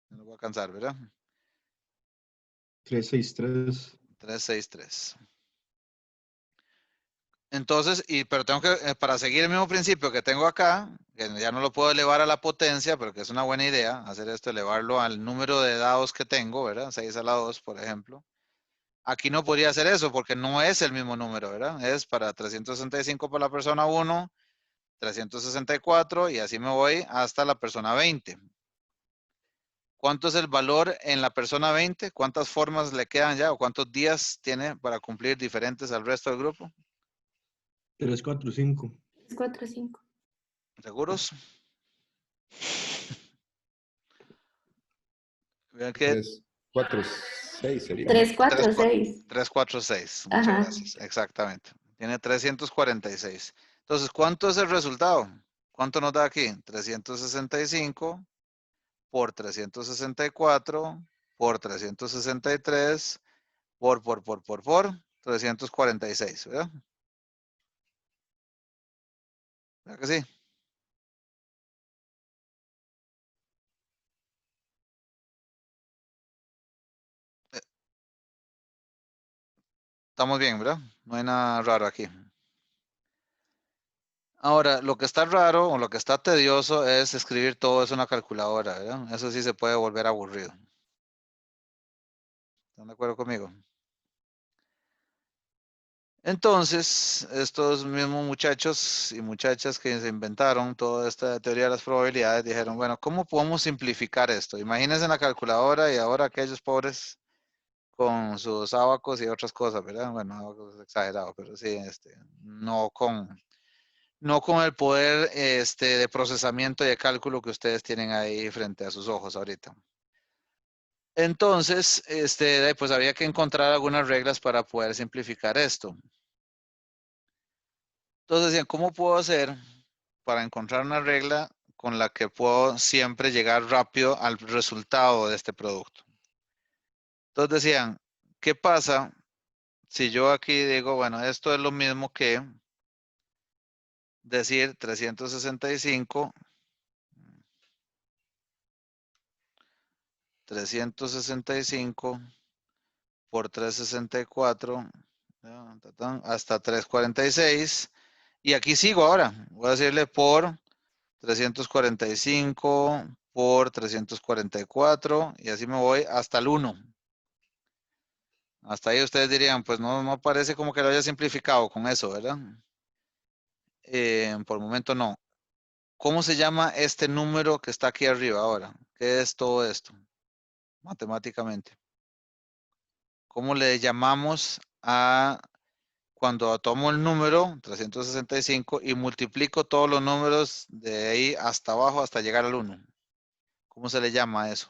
Speaker 2: No lo voy a cansar, ¿verdad?
Speaker 9: 363.
Speaker 2: 363. Entonces, pero tengo que, para seguir el mismo principio que tengo acá, que ya no lo puedo elevar a la potencia, pero que es una buena idea hacer esto, elevarlo al número de dados que tengo, ¿verdad? 6 a la 2, por ejemplo. Aquí no podría hacer eso porque no es el mismo número, ¿verdad? Es para 365 para la persona 1, 364 y así me voy hasta la persona 20. ¿Cuánto es el valor en la persona 20? ¿Cuántas formas le quedan ya o cuántos días tiene para cumplir diferentes al resto del grupo?
Speaker 9: 345.
Speaker 5: 4, 5.
Speaker 2: ¿Seguros? Vean que
Speaker 8: 3, 4, 6 sería, ¿no?
Speaker 5: 3, 4, 6.
Speaker 2: 3, 4, 6. Muchas
Speaker 5: Ajá.
Speaker 2: gracias. Exactamente. Tiene 346. Entonces, ¿cuánto es el resultado? ¿Cuánto nos da aquí? 365 por 364 por 363 por 346, ¿verdad? ¿Verdad que sí? Estamos bien, ¿verdad? No hay nada raro aquí. Ahora, lo que está raro o lo que está tedioso es escribir todo eso en una calculadora, ¿verdad? Eso sí se puede volver aburrido. ¿Están de acuerdo conmigo? Entonces, estos mismos muchachos y muchachas que se inventaron toda esta teoría de las probabilidades dijeron, bueno, ¿cómo podemos simplificar esto? Imagínense en la calculadora y ahora aquellos pobres con sus abacos y otras cosas, ¿verdad? Bueno, abacos es exagerado, pero sí, no con el poder de procesamiento y de cálculo que ustedes tienen ahí frente a sus ojos ahorita. Entonces, pues había que encontrar algunas reglas para poder simplificar esto. Entonces decían, ¿cómo puedo hacer para encontrar una regla con la que puedo siempre llegar rápido al resultado de este producto? Entonces decían, ¿qué pasa si yo aquí digo, bueno, esto es lo mismo que decir 365 por 364 hasta 346 y aquí sigo ahora, voy a decirle por 345 por 344 y así me voy hasta el 1. Hasta ahí ustedes dirían, pues no parece como que lo haya simplificado con eso, ¿verdad? Por el momento no. ¿Cómo se llama este número que está aquí arriba ahora? ¿Qué es todo esto? Matemáticamente. ¿Cómo le llamamos a cuando tomo el número 365 y multiplico todos los números de ahí hasta abajo hasta llegar al 1? ¿Cómo se le llama a eso?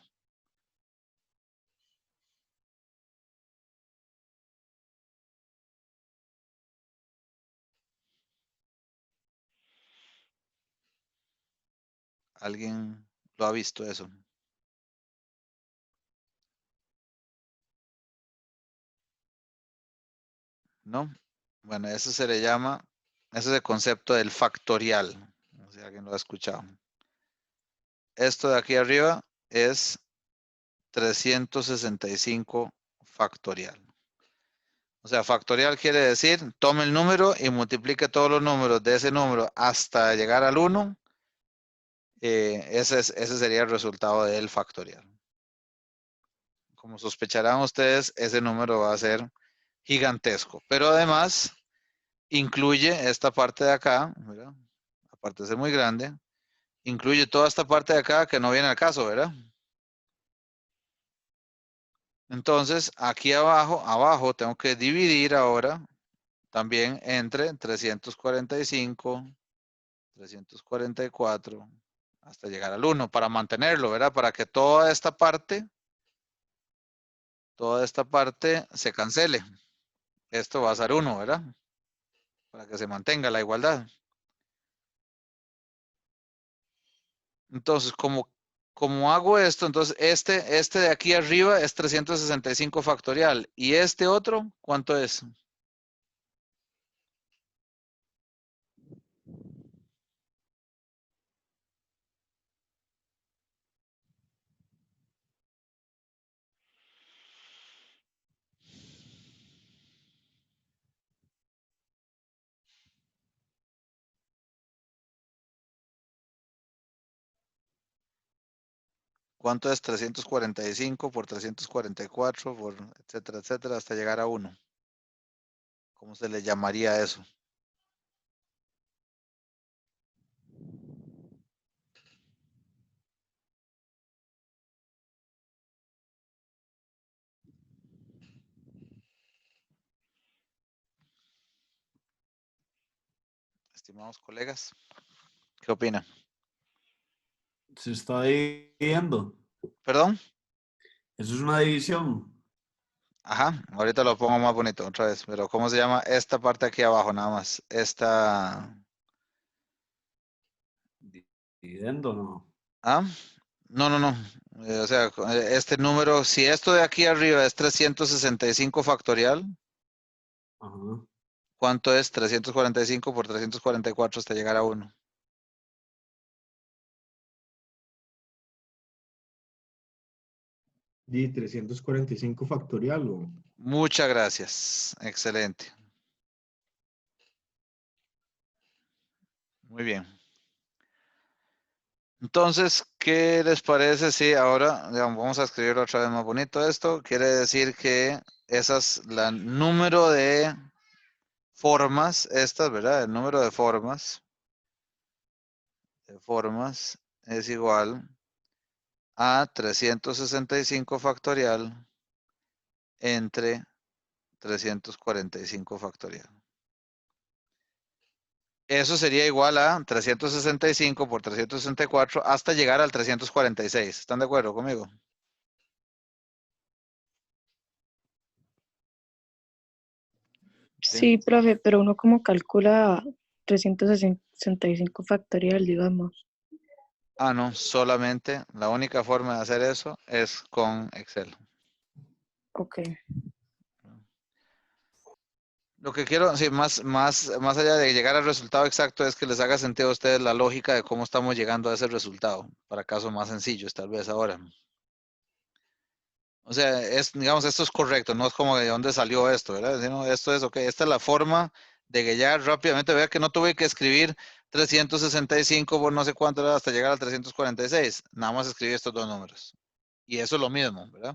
Speaker 2: ¿Alguien lo ha visto eso? ¿No? Bueno, eso se le llama, ese es el concepto del factorial. No sé si alguien lo ha escuchado. Esto de aquí arriba es 365 factorial. O sea, factorial quiere decir, tome el número y multiplique todos los números de ese número hasta llegar al 1. Ese sería el resultado del factorial. Como sospecharán ustedes, ese número va a ser gigantesco. Pero además, incluye esta parte de acá, ¿verdad? Aparte de ser muy grande, incluye toda esta parte de acá que no viene al caso, ¿verdad? Entonces, aquí abajo tengo que dividir ahora también entre 345, 344, hasta llegar al 1 para mantenerlo, ¿verdad? Para que toda esta parte se cancele. Esto va a ser 1, ¿verdad? Para que se mantenga la igualdad. Entonces, como hago esto, entonces este de aquí arriba es 365 factorial. ¿Y este otro cuánto es? ¿Cuánto es 345 por 344 por etcétera, etcétera, hasta llegar a 1? ¿Cómo se le llamaría eso? Estimados colegas, ¿qué opinan?
Speaker 7: Se está dividiendo.
Speaker 2: ¿Perdón?
Speaker 7: Eso es una división.
Speaker 2: Ajá, ahorita lo pongo más bonito otra vez, pero ¿cómo se llama esta parte aquí abajo nada más?
Speaker 7: Dividendo, ¿no?
Speaker 2: ¿Ah? No. O sea, este número, si esto de aquí arriba es 365 factorial,
Speaker 7: Ajá.
Speaker 2: ¿cuánto es 345 por 344 hasta llegar a 1?
Speaker 9: Y 345 factorial o
Speaker 2: Muchas gracias. Excelente. Muy bien. Entonces, ¿qué les parece si ahora, digamos, vamos a escribir otra vez más bonito esto? Quiere decir que esas, la número de formas, estas, ¿verdad? El número de formas es igual a 365 factorial entre 345 factorial. Eso sería igual a 365 por 364 hasta llegar al 346. ¿Están de acuerdo conmigo?
Speaker 5: Sí, profe, pero uno como calcula 365 factorial, digamos.
Speaker 2: Ah, no, solamente la única forma de hacer eso es con Excel.
Speaker 5: Ok.
Speaker 2: Lo que quiero, sí, más allá de llegar al resultado exacto, es que les haga sentido a ustedes la lógica de cómo estamos llegando a ese resultado, para casos más sencillos, tal vez ahora. O sea, digamos, esto es correcto, no es como de dónde salió esto, ¿verdad? Sino esto es, ok, esta es la forma de que ya rápidamente, vea que no tuve que escribir 365 por no sé cuánto era hasta llegar al 346. Nada más escribí estos dos números. Y eso es lo mismo, ¿verdad?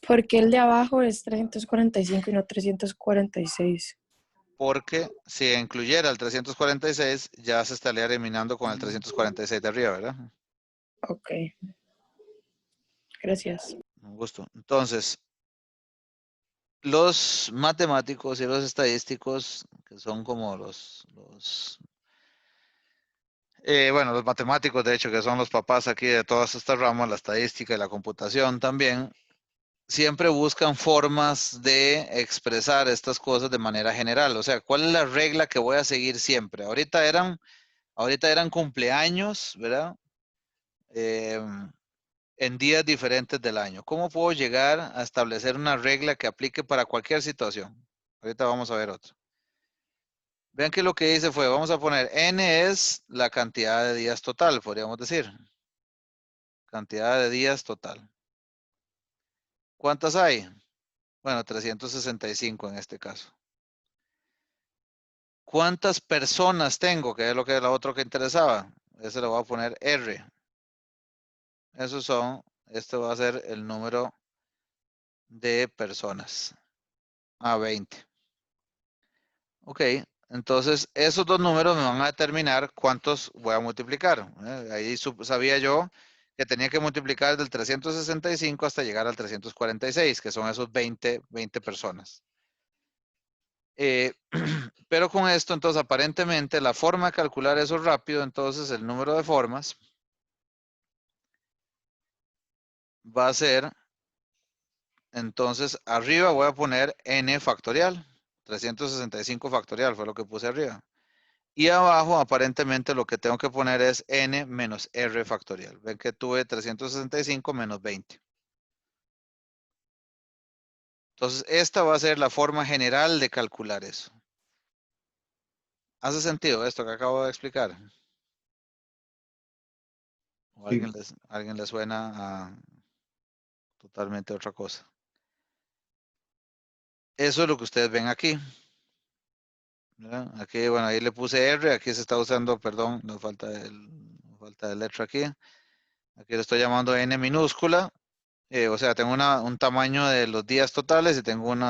Speaker 5: Porque el de abajo es 345 y no 346.
Speaker 2: Porque si incluyera el 346, ya se estaría eliminando con el 346 de arriba, ¿verdad?
Speaker 5: Ok. Gracias.
Speaker 2: Un gusto. Entonces, los matemáticos y los estadísticos, que son como bueno, los matemáticos, de hecho, que son los papás aquí de todas estas ramas, la estadística y la computación también, siempre buscan formas de expresar estas cosas de manera general. O sea, ¿cuál es la regla que voy a seguir siempre? Ahorita eran cumpleaños, ¿verdad? En días diferentes del año. ¿Cómo puedo llegar a establecer una regla que aplique para cualquier situación? Ahorita vamos a ver otro. Vean que lo que hice fue, vamos a poner n es la cantidad de días total, podríamos decir. Cantidad de días total. ¿Cuántas hay? Bueno, 365 en este caso. ¿Cuántas personas tengo? Que es lo que era otro que interesaba. Ese le voy a poner R. Esos son, este va a ser el número de personas. A 20. Ok, entonces esos dos números me van a determinar cuántos voy a multiplicar. Ahí sabía yo que tenía que multiplicar del 365 hasta llegar al 346, que son esos 20 personas. Pero con esto, entonces, aparentemente, la forma de calcular eso rápido, entonces, el número de formas va a ser, entonces, arriba voy a poner n factorial. 365 factorial fue lo que puse arriba. Y abajo, aparentemente, lo que tengo que poner es n menos r factorial. Ven que tuve 365 menos 20. Entonces, esta va a ser la forma general de calcular eso. ¿Hace sentido esto que acabo de explicar? ¿O
Speaker 9: sí.
Speaker 2: alguien le suena a totalmente otra cosa? Eso es lo que ustedes ven aquí. ¿Verdad? Aquí, bueno, ahí le puse R, aquí se está usando, perdón, nos falta de letra aquí. Aquí le estoy llamando N minúscula. O sea, tengo un tamaño de los días totales y tengo un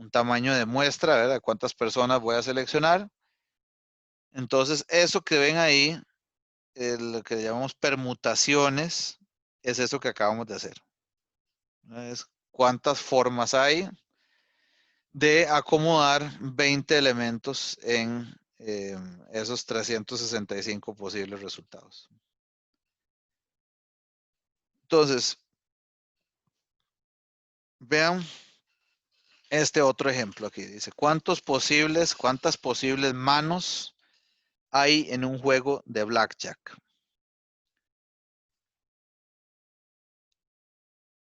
Speaker 2: tamaño de muestra, ¿verdad? ¿Cuántas personas voy a seleccionar? Entonces, eso que ven ahí, lo que llamamos permutaciones, es eso que acabamos de hacer. Es cuántas formas hay de acomodar 20 elementos en esos 365 posibles resultados. Entonces, vean este otro ejemplo aquí. Dice, cuántas posibles manos hay en un juego de blackjack?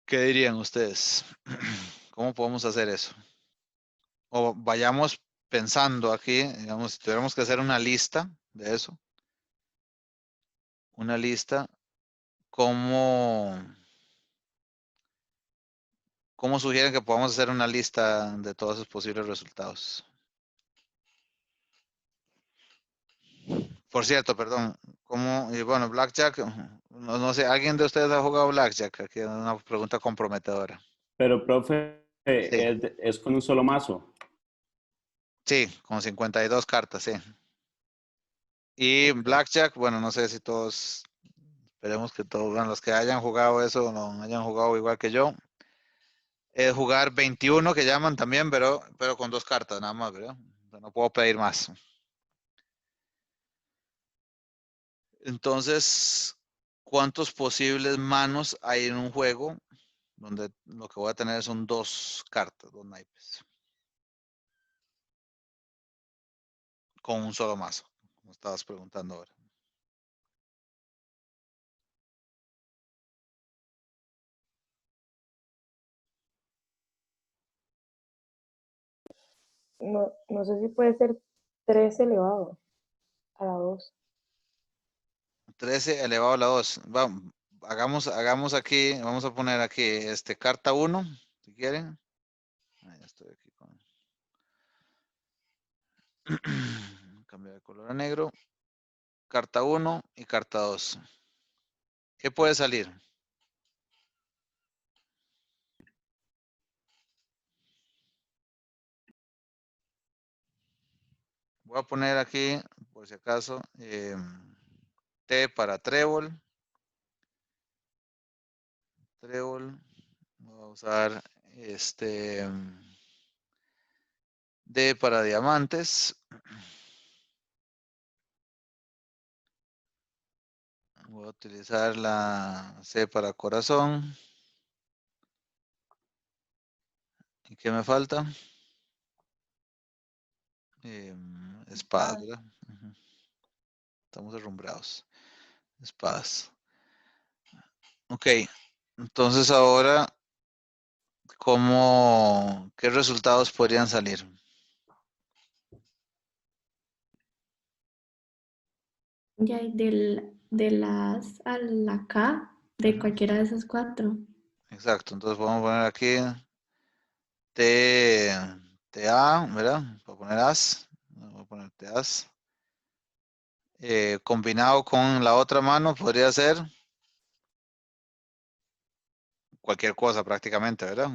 Speaker 2: ¿Qué dirían ustedes? ¿Cómo podemos hacer eso? O vayamos pensando aquí, digamos, si tuviéramos que hacer una lista de eso. Una lista, ¿cómo sugieren que podamos hacer una lista de todos esos posibles resultados? Por cierto, perdón, y bueno, Blackjack, no sé, ¿alguien de ustedes ha jugado Blackjack? Aquí es una pregunta comprometedora.
Speaker 4: Pero, profe,
Speaker 2: Sí,
Speaker 4: es con un solo mazo.
Speaker 2: sí, con 52 cartas, sí. Y
Speaker 4: Ok.
Speaker 2: Blackjack, bueno, no sé si todos, esperemos que todos, bueno, los que hayan jugado eso, no hayan jugado igual que yo. Es jugar 21 que llaman también, pero con 2 cartas nada más, ¿verdad? No puedo pedir más. Entonces, ¿cuántos posibles manos hay en un juego donde lo que voy a tener son 2 cartas, 2 naipes? Con un solo mazo, como estabas preguntando ahora.
Speaker 5: No sé si puede ser 3 elevado a la 2.
Speaker 2: 13 elevado a la 2. Vamos, hagamos aquí, vamos a poner aquí carta 1, si quieren. Ahí estoy aquí con... Cambiar de color a negro. Carta 1 y carta 2. ¿Qué puede salir? Voy a poner aquí, por si acaso, T para trébol. Trébol. Voy a usar D para diamantes. Voy a utilizar la C para corazón. ¿Y qué me falta? Espadas, ¿verdad? Estamos derrumbrados. Espadas. Ok. Entonces ahora, ¿qué resultados podrían salir?
Speaker 11: Ya hay de las a la K de cualquiera de esas 4.
Speaker 2: Exacto. Entonces vamos a poner aquí TA, ¿verdad? Voy a poner As. Voy a poner TAs. Combinado con la otra mano podría ser cualquier cosa prácticamente, ¿verdad?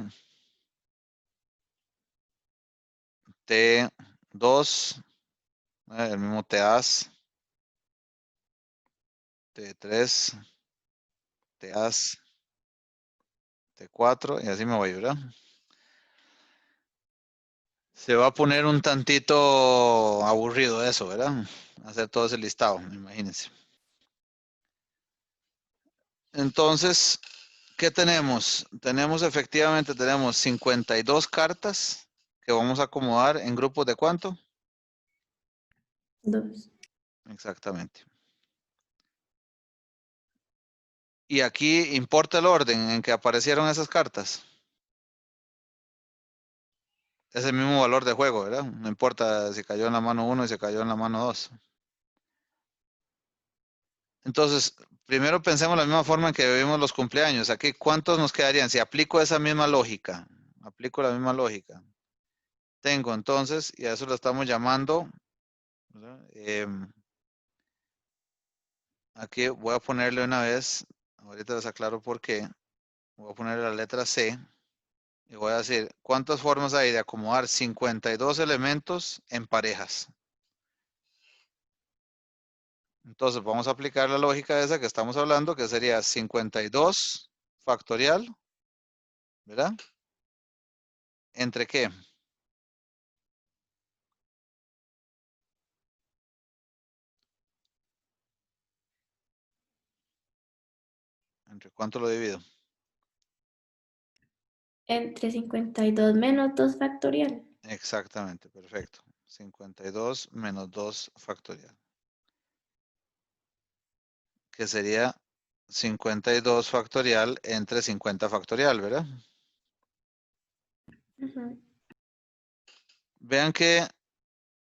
Speaker 2: T2, el mismo TAs, T3, TAs, T4 y así me voy, ¿verdad? Se va a poner un tantito aburrido eso, ¿verdad? Hacer todo ese listado, imagínense. Entonces, ¿qué tenemos? Efectivamente, tenemos 52 cartas que vamos a acomodar en grupos de ¿cuánto?
Speaker 11: 2.
Speaker 2: Exactamente. Y aquí importa el orden en que aparecieron esas cartas. Es el mismo valor de juego, ¿verdad? No importa si cayó en la mano 1 y si cayó en la mano 2. Entonces, primero pensemos la misma forma en que vivimos los cumpleaños. Aquí, ¿cuántos nos quedarían? Si aplico esa misma lógica, aplico la misma lógica. Tengo entonces, y a eso lo estamos llamando, aquí voy a ponerle una vez, ahorita les aclaro por qué, voy a ponerle la letra C, y voy a decir, ¿cuántas formas hay de acomodar 52 elementos en parejas? Entonces vamos a aplicar la lógica esa que estamos hablando, que sería 52 factorial, ¿verdad? ¿Entre qué? ¿Entre cuánto lo divido?
Speaker 11: Entre 52 menos 2 factorial.
Speaker 2: Exactamente, perfecto. 52 menos 2 factorial. Que sería 52 factorial entre 50 factorial, ¿verdad? Vean que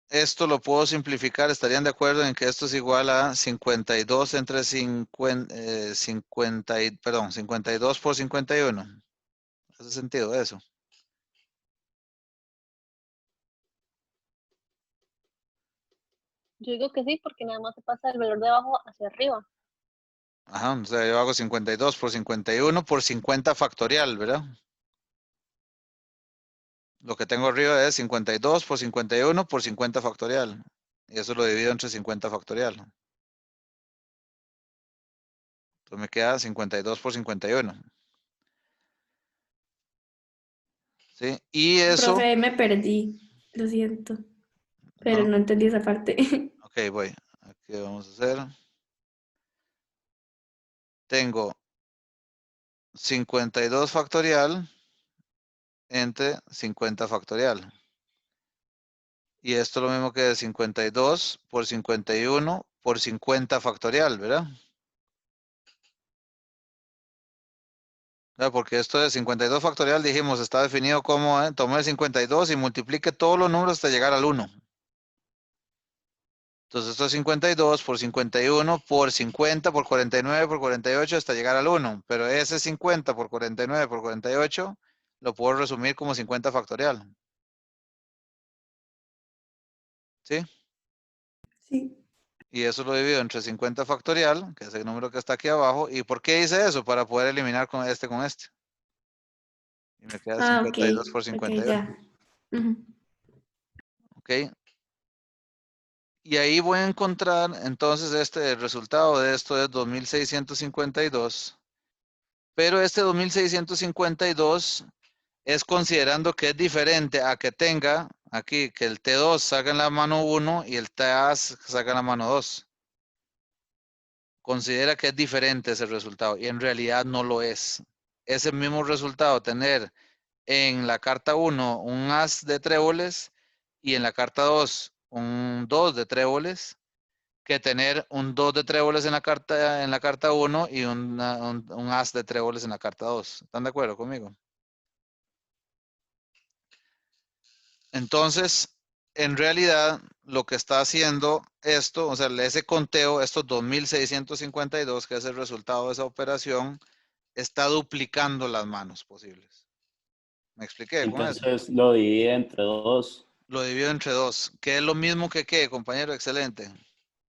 Speaker 2: esto lo puedo simplificar. ¿Estarían de acuerdo en que esto es igual a 52 entre 52 por 51? ¿Hace sentido eso?
Speaker 12: Yo digo que sí, porque nada más se pasa el valor de abajo hacia arriba.
Speaker 2: Ajá, o sea, yo hago 52 por 51 por 50 factorial, ¿verdad? Lo que tengo arriba es 52 por 51 por 50 factorial. Y eso lo divido entre 50 factorial. Entonces me queda 52 por 51. ¿Sí? Y eso...
Speaker 11: Profe, me perdí. Lo siento. Pero
Speaker 2: ¿no?
Speaker 11: no entendí esa parte.
Speaker 2: Ok, voy. Aquí vamos a hacer. Tengo 52 factorial entre 50 factorial. Y esto es lo mismo que 52 por 51 por 50 factorial, ¿verdad? Porque esto de 52 factorial, dijimos, está definido como tomar el 52 y multiplique todos los números hasta llegar al 1. Entonces esto es 52 por 51 por 50 por 49 por 48 hasta llegar al 1. Pero ese 50 por 49 por 48 lo puedo resumir como 50 factorial. ¿Sí?
Speaker 11: Sí.
Speaker 2: Y eso lo divido entre 50 factorial, que es el número que está aquí abajo. ¿Y por qué hice eso? Para poder eliminar con este. Y me queda
Speaker 11: Ah, ok.
Speaker 2: 52 por
Speaker 11: Ok,
Speaker 2: 51.
Speaker 11: ya. Ujú.
Speaker 2: ¿Ok? Y ahí voy a encontrar, entonces, el resultado de esto es 2652. Pero este 2652 es considerando que es diferente a que tenga aquí que el T2 salga en la mano 1 y el TA salga en la mano 2. Considera que es diferente ese resultado y en realidad no lo es. Es el mismo resultado tener en la carta 1 un as de tréboles y en la carta 2 un 2 de tréboles que tener un 2 de tréboles en la carta 1 y un as de tréboles en la carta 2. ¿Están de acuerdo conmigo? Entonces, en realidad, lo que está haciendo esto, o sea, ese conteo, estos 2652, que es el resultado de esa operación, está duplicando las manos posibles. ¿Me expliqué con eso?
Speaker 4: Entonces lo divide entre 2.
Speaker 2: Lo divido entre 2, que es lo mismo que ¿qué, compañero? Excelente.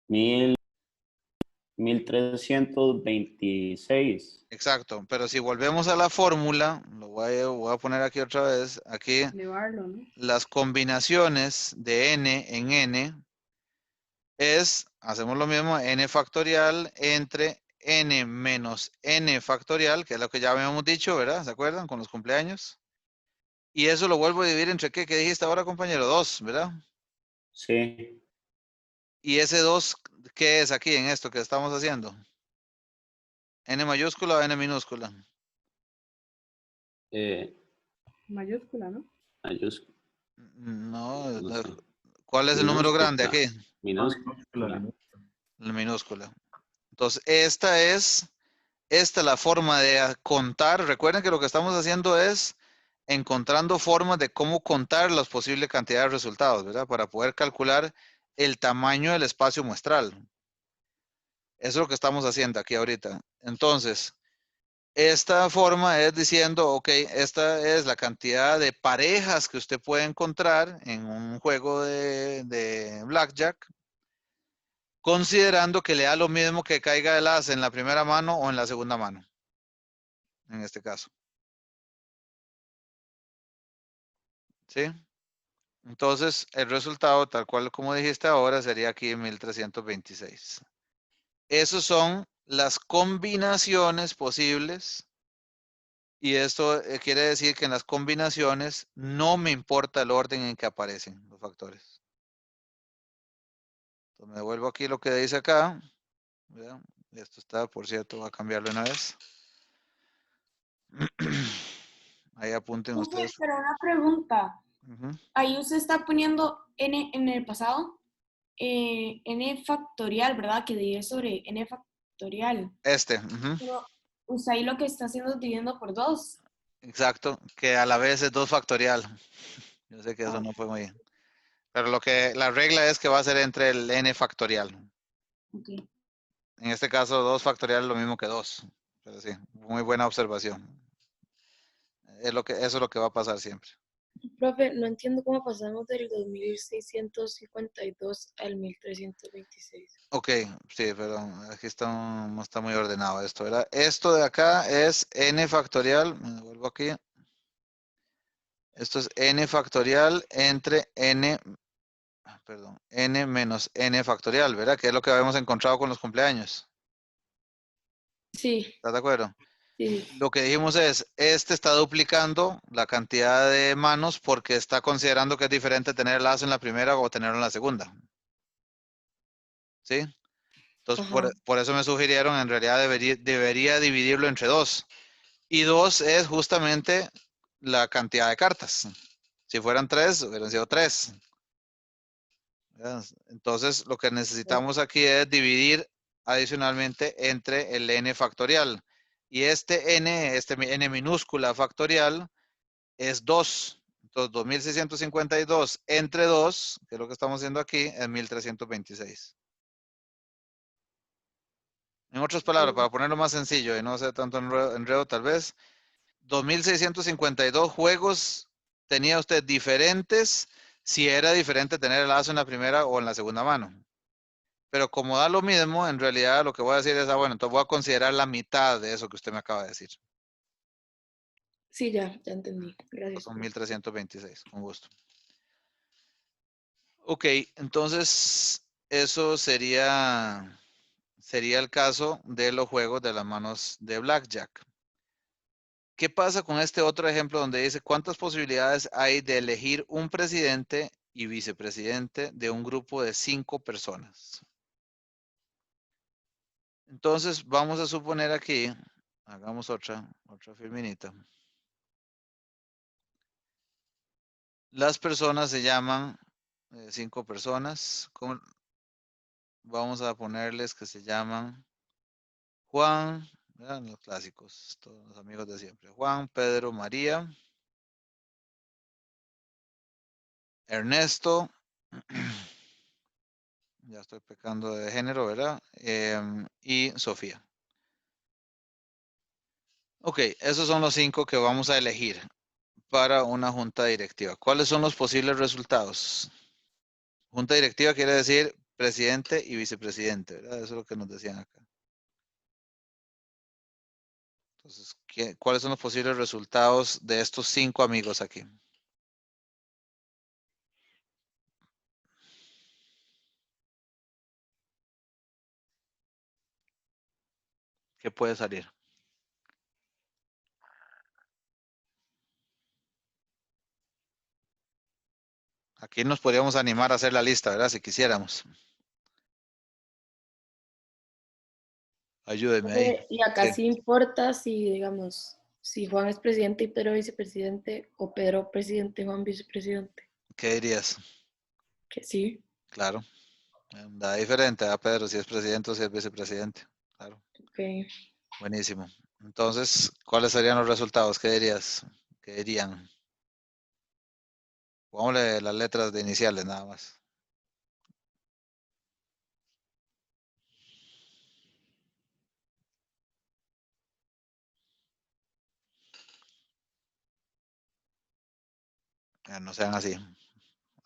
Speaker 4: 1326.
Speaker 2: Exacto, pero si volvemos a la fórmula, lo voy a poner aquí otra vez, aquí
Speaker 1: Elevarlo, ¿no?
Speaker 2: las combinaciones de n en n hacemos lo mismo, n factorial entre n menos n factorial, que es lo que ya habíamos dicho, ¿verdad? ¿Se acuerdan? Con los cumpleaños. Y eso lo vuelvo a dividir entre ¿qué? ¿Qué dijiste ahora, compañero? 2, ¿verdad?
Speaker 4: Sí.
Speaker 2: Y ese 2, ¿qué es aquí en esto que estamos haciendo? ¿N mayúscula o N minúscula?
Speaker 1: Mayúscula, ¿no?
Speaker 4: Mayúscula.
Speaker 2: No,
Speaker 4: No sé.
Speaker 2: ¿cuál es el número grande aquí?
Speaker 4: Minúscula.
Speaker 2: La minúscula. Entonces, esta es la forma de contar. Recuerden que lo que estamos haciendo es encontrando formas de cómo contar las posibles cantidades de resultados, ¿verdad? Para poder calcular el tamaño del espacio muestral. Eso es lo que estamos haciendo aquí ahorita. Entonces, esta forma es diciendo, ok, esta es la cantidad de parejas que usted puede encontrar en un juego de blackjack, considerando que le da lo mismo que caiga el as en la primera mano o en la segunda mano, en este caso. ¿Sí? Entonces, el resultado, tal cual como dijiste ahora, sería aquí 1326. Esas son las combinaciones posibles. Y esto quiere decir que en las combinaciones no me importa el orden en que aparecen los factores. Entonces me vuelvo aquí lo que dice acá. ¿Vean? Esto está, por cierto, voy a cambiarlo una vez. Ahí apunten ustedes.
Speaker 3: Pero una pregunta.
Speaker 2: Ujú.
Speaker 3: Ahí usted está poniendo n en el pasado, n factorial, ¿verdad? Que divide sobre n factorial.
Speaker 2: Ujú.
Speaker 3: Pero usted ahí lo que está haciendo es dividiendo por 2.
Speaker 2: Exacto, que a la vez es 2 factorial. Yo sé que eso no fue muy bien. Pero la regla es que va a ser entre el n factorial.
Speaker 3: Okay.
Speaker 2: En este caso, 2 factorial es lo mismo que 2. Pero sí, muy buena observación. Eso es lo que va a pasar siempre.
Speaker 5: Profe, no entiendo cómo pasamos del 2652 al 1326.
Speaker 2: Ok, sí, perdón. Aquí no está muy ordenado esto, ¿verdad? Esto de acá es n factorial. Me vuelvo aquí. Esto es n factorial entre n menos n factorial, ¿verdad? Que es lo que habíamos encontrado con los cumpleaños.
Speaker 5: Sí.
Speaker 2: ¿Estás de acuerdo?
Speaker 5: Sí.
Speaker 2: Lo que dijimos es, este está duplicando la cantidad de manos porque está considerando que es diferente tener el lazo en la primera o tenerlo en la segunda. ¿Sí? Entonces, por eso me sugirieron, en realidad debería dividirlo entre 2. Y 2 es justamente la cantidad de cartas. Si fueran 3, hubieran sido 3. Entonces, lo que necesitamos aquí es dividir adicionalmente entre el n factorial. Y este n minúscula factorial es 2. Entonces, 2652 entre 2, que es lo que estamos haciendo aquí, es 1326. En otras palabras, para ponerlo más sencillo y no sea tanto enredo tal vez, 2652 juegos tenía usted diferentes si era diferente tener el lazo en la primera o en la segunda mano. Pero como da lo mismo, en realidad lo que voy a decir es, bueno, entonces voy a considerar la mitad de eso que usted me acaba de decir.
Speaker 5: Sí, ya entendí. Gracias.
Speaker 2: Son 1326, con gusto. Ok, entonces eso sería el caso de los juegos de las manos de Blackjack. ¿Qué pasa con este otro ejemplo donde dice cuántas posibilidades hay de elegir un presidente y vicepresidente de un grupo de 5 personas? Entonces vamos a suponer aquí, hagamos otra firminita. Las personas se llaman 5 personas. Vamos a ponerles que se llaman Juan, vean los clásicos, todos los amigos de siempre. Juan, Pedro, María, Ernesto, ya estoy pecando de género, ¿verdad? Y Sofía. Ok, esos son los 5 que vamos a elegir para una junta directiva. ¿Cuáles son los posibles resultados? Junta directiva quiere decir presidente y vicepresidente, ¿verdad? Eso es lo que nos decían acá. Entonces, ¿cuáles son los posibles resultados de estos 5 amigos aquí? ¿Qué puede salir? Aquí nos podríamos animar a hacer la lista, ¿verdad? Si quisiéramos. Ayúdeme ahí.
Speaker 5: Y acá sí importa si, digamos, si Juan es presidente y Pedro vicepresidente, o Pedro presidente y Juan vicepresidente.
Speaker 2: ¿Qué dirías?
Speaker 5: Que sí.
Speaker 2: Claro. Da diferente a Pedro si es presidente o si es vicepresidente. Claro.
Speaker 5: Ok.
Speaker 2: Buenísimo. Entonces, ¿cuáles serían los resultados? ¿Qué dirías? ¿Qué dirían? Pongámosle las letras de iniciales nada más. No sean así.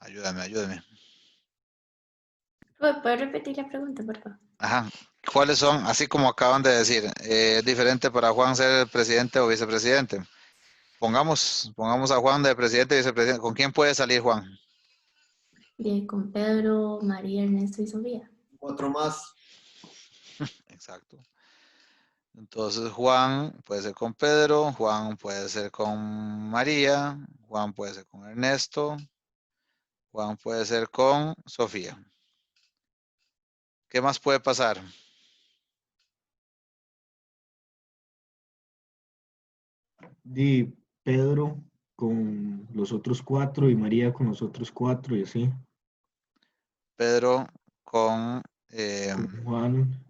Speaker 2: Ayúdame.
Speaker 11: ¿Puedes repetir la pregunta, por favor?
Speaker 2: Ajá. ¿Cuáles son, así como acaban de decir, es diferente para Juan ser presidente o vicepresidente? Pongamos a Juan de presidente y vicepresidente. ¿Con quién puede salir Juan?
Speaker 11: Bien, con Pedro, María, Ernesto y Sofía.
Speaker 13: 4 más.
Speaker 2: Exacto. Entonces Juan puede ser con Pedro, Juan puede ser con María, Juan puede ser con Ernesto, Juan puede ser con Sofía. ¿Qué más puede pasar?
Speaker 9: Di Pedro con los otros 4 y María con los otros 4 y así.
Speaker 2: Pedro con
Speaker 9: Juan.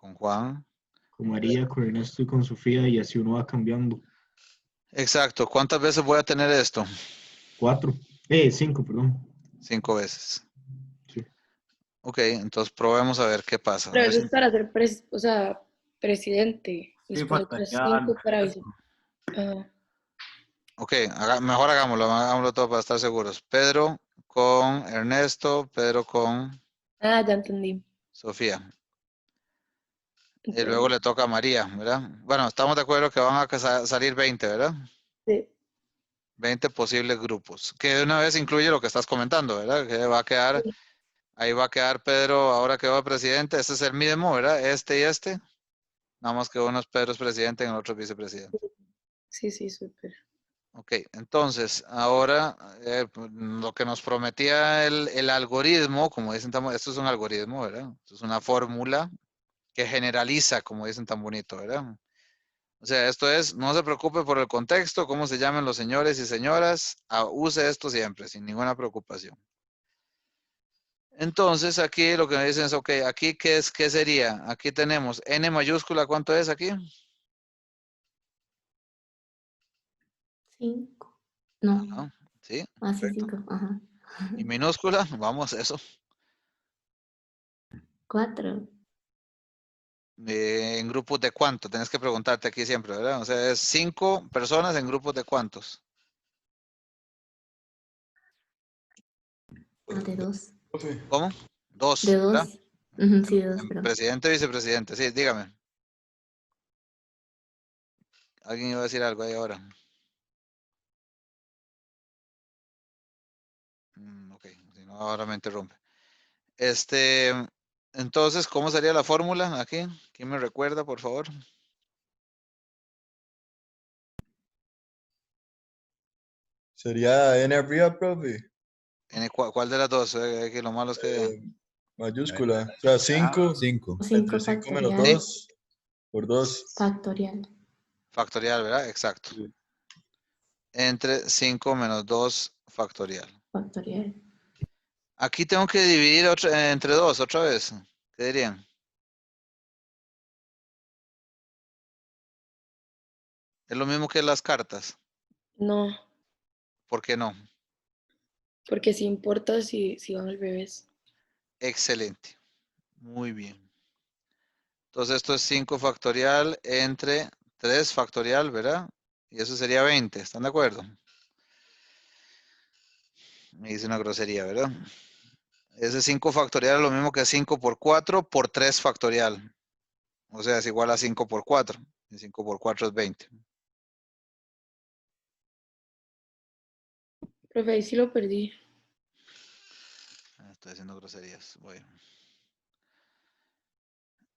Speaker 2: con Juan.
Speaker 9: Con María, con Ernesto y con Sofía, y así uno va cambiando.
Speaker 2: Exacto. ¿Cuántas veces voy a tener esto?
Speaker 9: 5, perdón.
Speaker 2: 5 veces.
Speaker 9: Sí.
Speaker 2: Ok, entonces probemos a ver qué pasa. A
Speaker 5: Pero
Speaker 2: ver
Speaker 5: eso
Speaker 2: si-
Speaker 5: es para ser o sea, presidente. Y
Speaker 7: Sí,
Speaker 5: después
Speaker 7: faltaría
Speaker 5: otras 5 para
Speaker 7: eso.
Speaker 2: Ok, mejor hagámoslo todo para estar seguros. Pedro con Ernesto, Pedro con
Speaker 5: ya entendí.
Speaker 2: Sofía. Y
Speaker 5: Entonces,
Speaker 2: luego le toca a María, ¿verdad? Bueno, estamos de acuerdo que van a salir 20, ¿verdad?
Speaker 5: sí.
Speaker 2: 20 posibles grupos. Que de una vez incluye lo que estás comentando, ¿verdad? Que va a quedar, ahí va a quedar Pedro, ahora que va presidente. Este es el mismo, ¿verdad? Este y este. Nada más que uno es Pedro es presidente y el otro es vicepresidente.
Speaker 5: Sí, súper.
Speaker 2: Ok, entonces, ahora lo que nos prometía el algoritmo, como dicen, esto es un algoritmo, ¿verdad? Esto es una fórmula que generaliza, como dicen tan bonito, ¿verdad? O sea, esto es, no se preocupe por el contexto, cómo se llaman los señores y señoras, use esto siempre, sin ninguna preocupación. Entonces, aquí lo que me dicen es, ok, aquí, ¿qué sería? Aquí tenemos N mayúscula, ¿cuánto es aquí?
Speaker 11: 5. No.
Speaker 2: Ajá, sí,
Speaker 11: Así
Speaker 2: correcto.
Speaker 11: 5. Ajá.
Speaker 2: Y minúscula, vamos, eso.
Speaker 11: 4.
Speaker 2: ¿En grupos de cuánto? Tienes que preguntarte aquí siempre, ¿verdad? O sea, es 5 personas en grupos de cuántos.
Speaker 11: De 2.
Speaker 2: ¿Cómo? 2,
Speaker 11: De
Speaker 2: ¿verdad?
Speaker 11: 2. Sí, de 2, perdón.
Speaker 2: Presidente, vicepresidente. Sí, dígame. Alguien iba a decir algo ahí ahora. Ok, si no, ahora me interrumpe. Entonces, ¿cómo sería la fórmula aquí? ¿Quién me recuerda, por favor?
Speaker 13: Sería N arriba, profe.
Speaker 2: ¿Cuál de las dos? Que lo malo es que...
Speaker 13: Mayúscula. O sea, 5.
Speaker 8: 5.
Speaker 11: 5
Speaker 13: Entre 5 menos
Speaker 11: factorial.
Speaker 13: 2. Por 2.
Speaker 11: Factorial.
Speaker 2: Factorial, ¿verdad? Exacto. Entre 5 menos 2 factorial.
Speaker 11: Factorial.
Speaker 2: Aquí tengo que dividir entre 2 otra vez. ¿Qué dirían? Es lo mismo que las cartas.
Speaker 5: No,
Speaker 2: ¿Por qué no?
Speaker 5: porque sí importa si van al revés.
Speaker 2: Excelente. Muy bien. Entonces esto es 5 factorial entre 3 factorial, ¿verdad? Y eso sería 20. ¿Están de acuerdo? Me dice una grosería, ¿verdad? Ese 5 factorial es lo mismo que 5 por 4 por 3 factorial. O sea, es igual a 5 por 4. Y 5 por 4 es 20.
Speaker 5: Profe, ahí sí lo perdí.
Speaker 2: Estoy haciendo groserías. Bueno.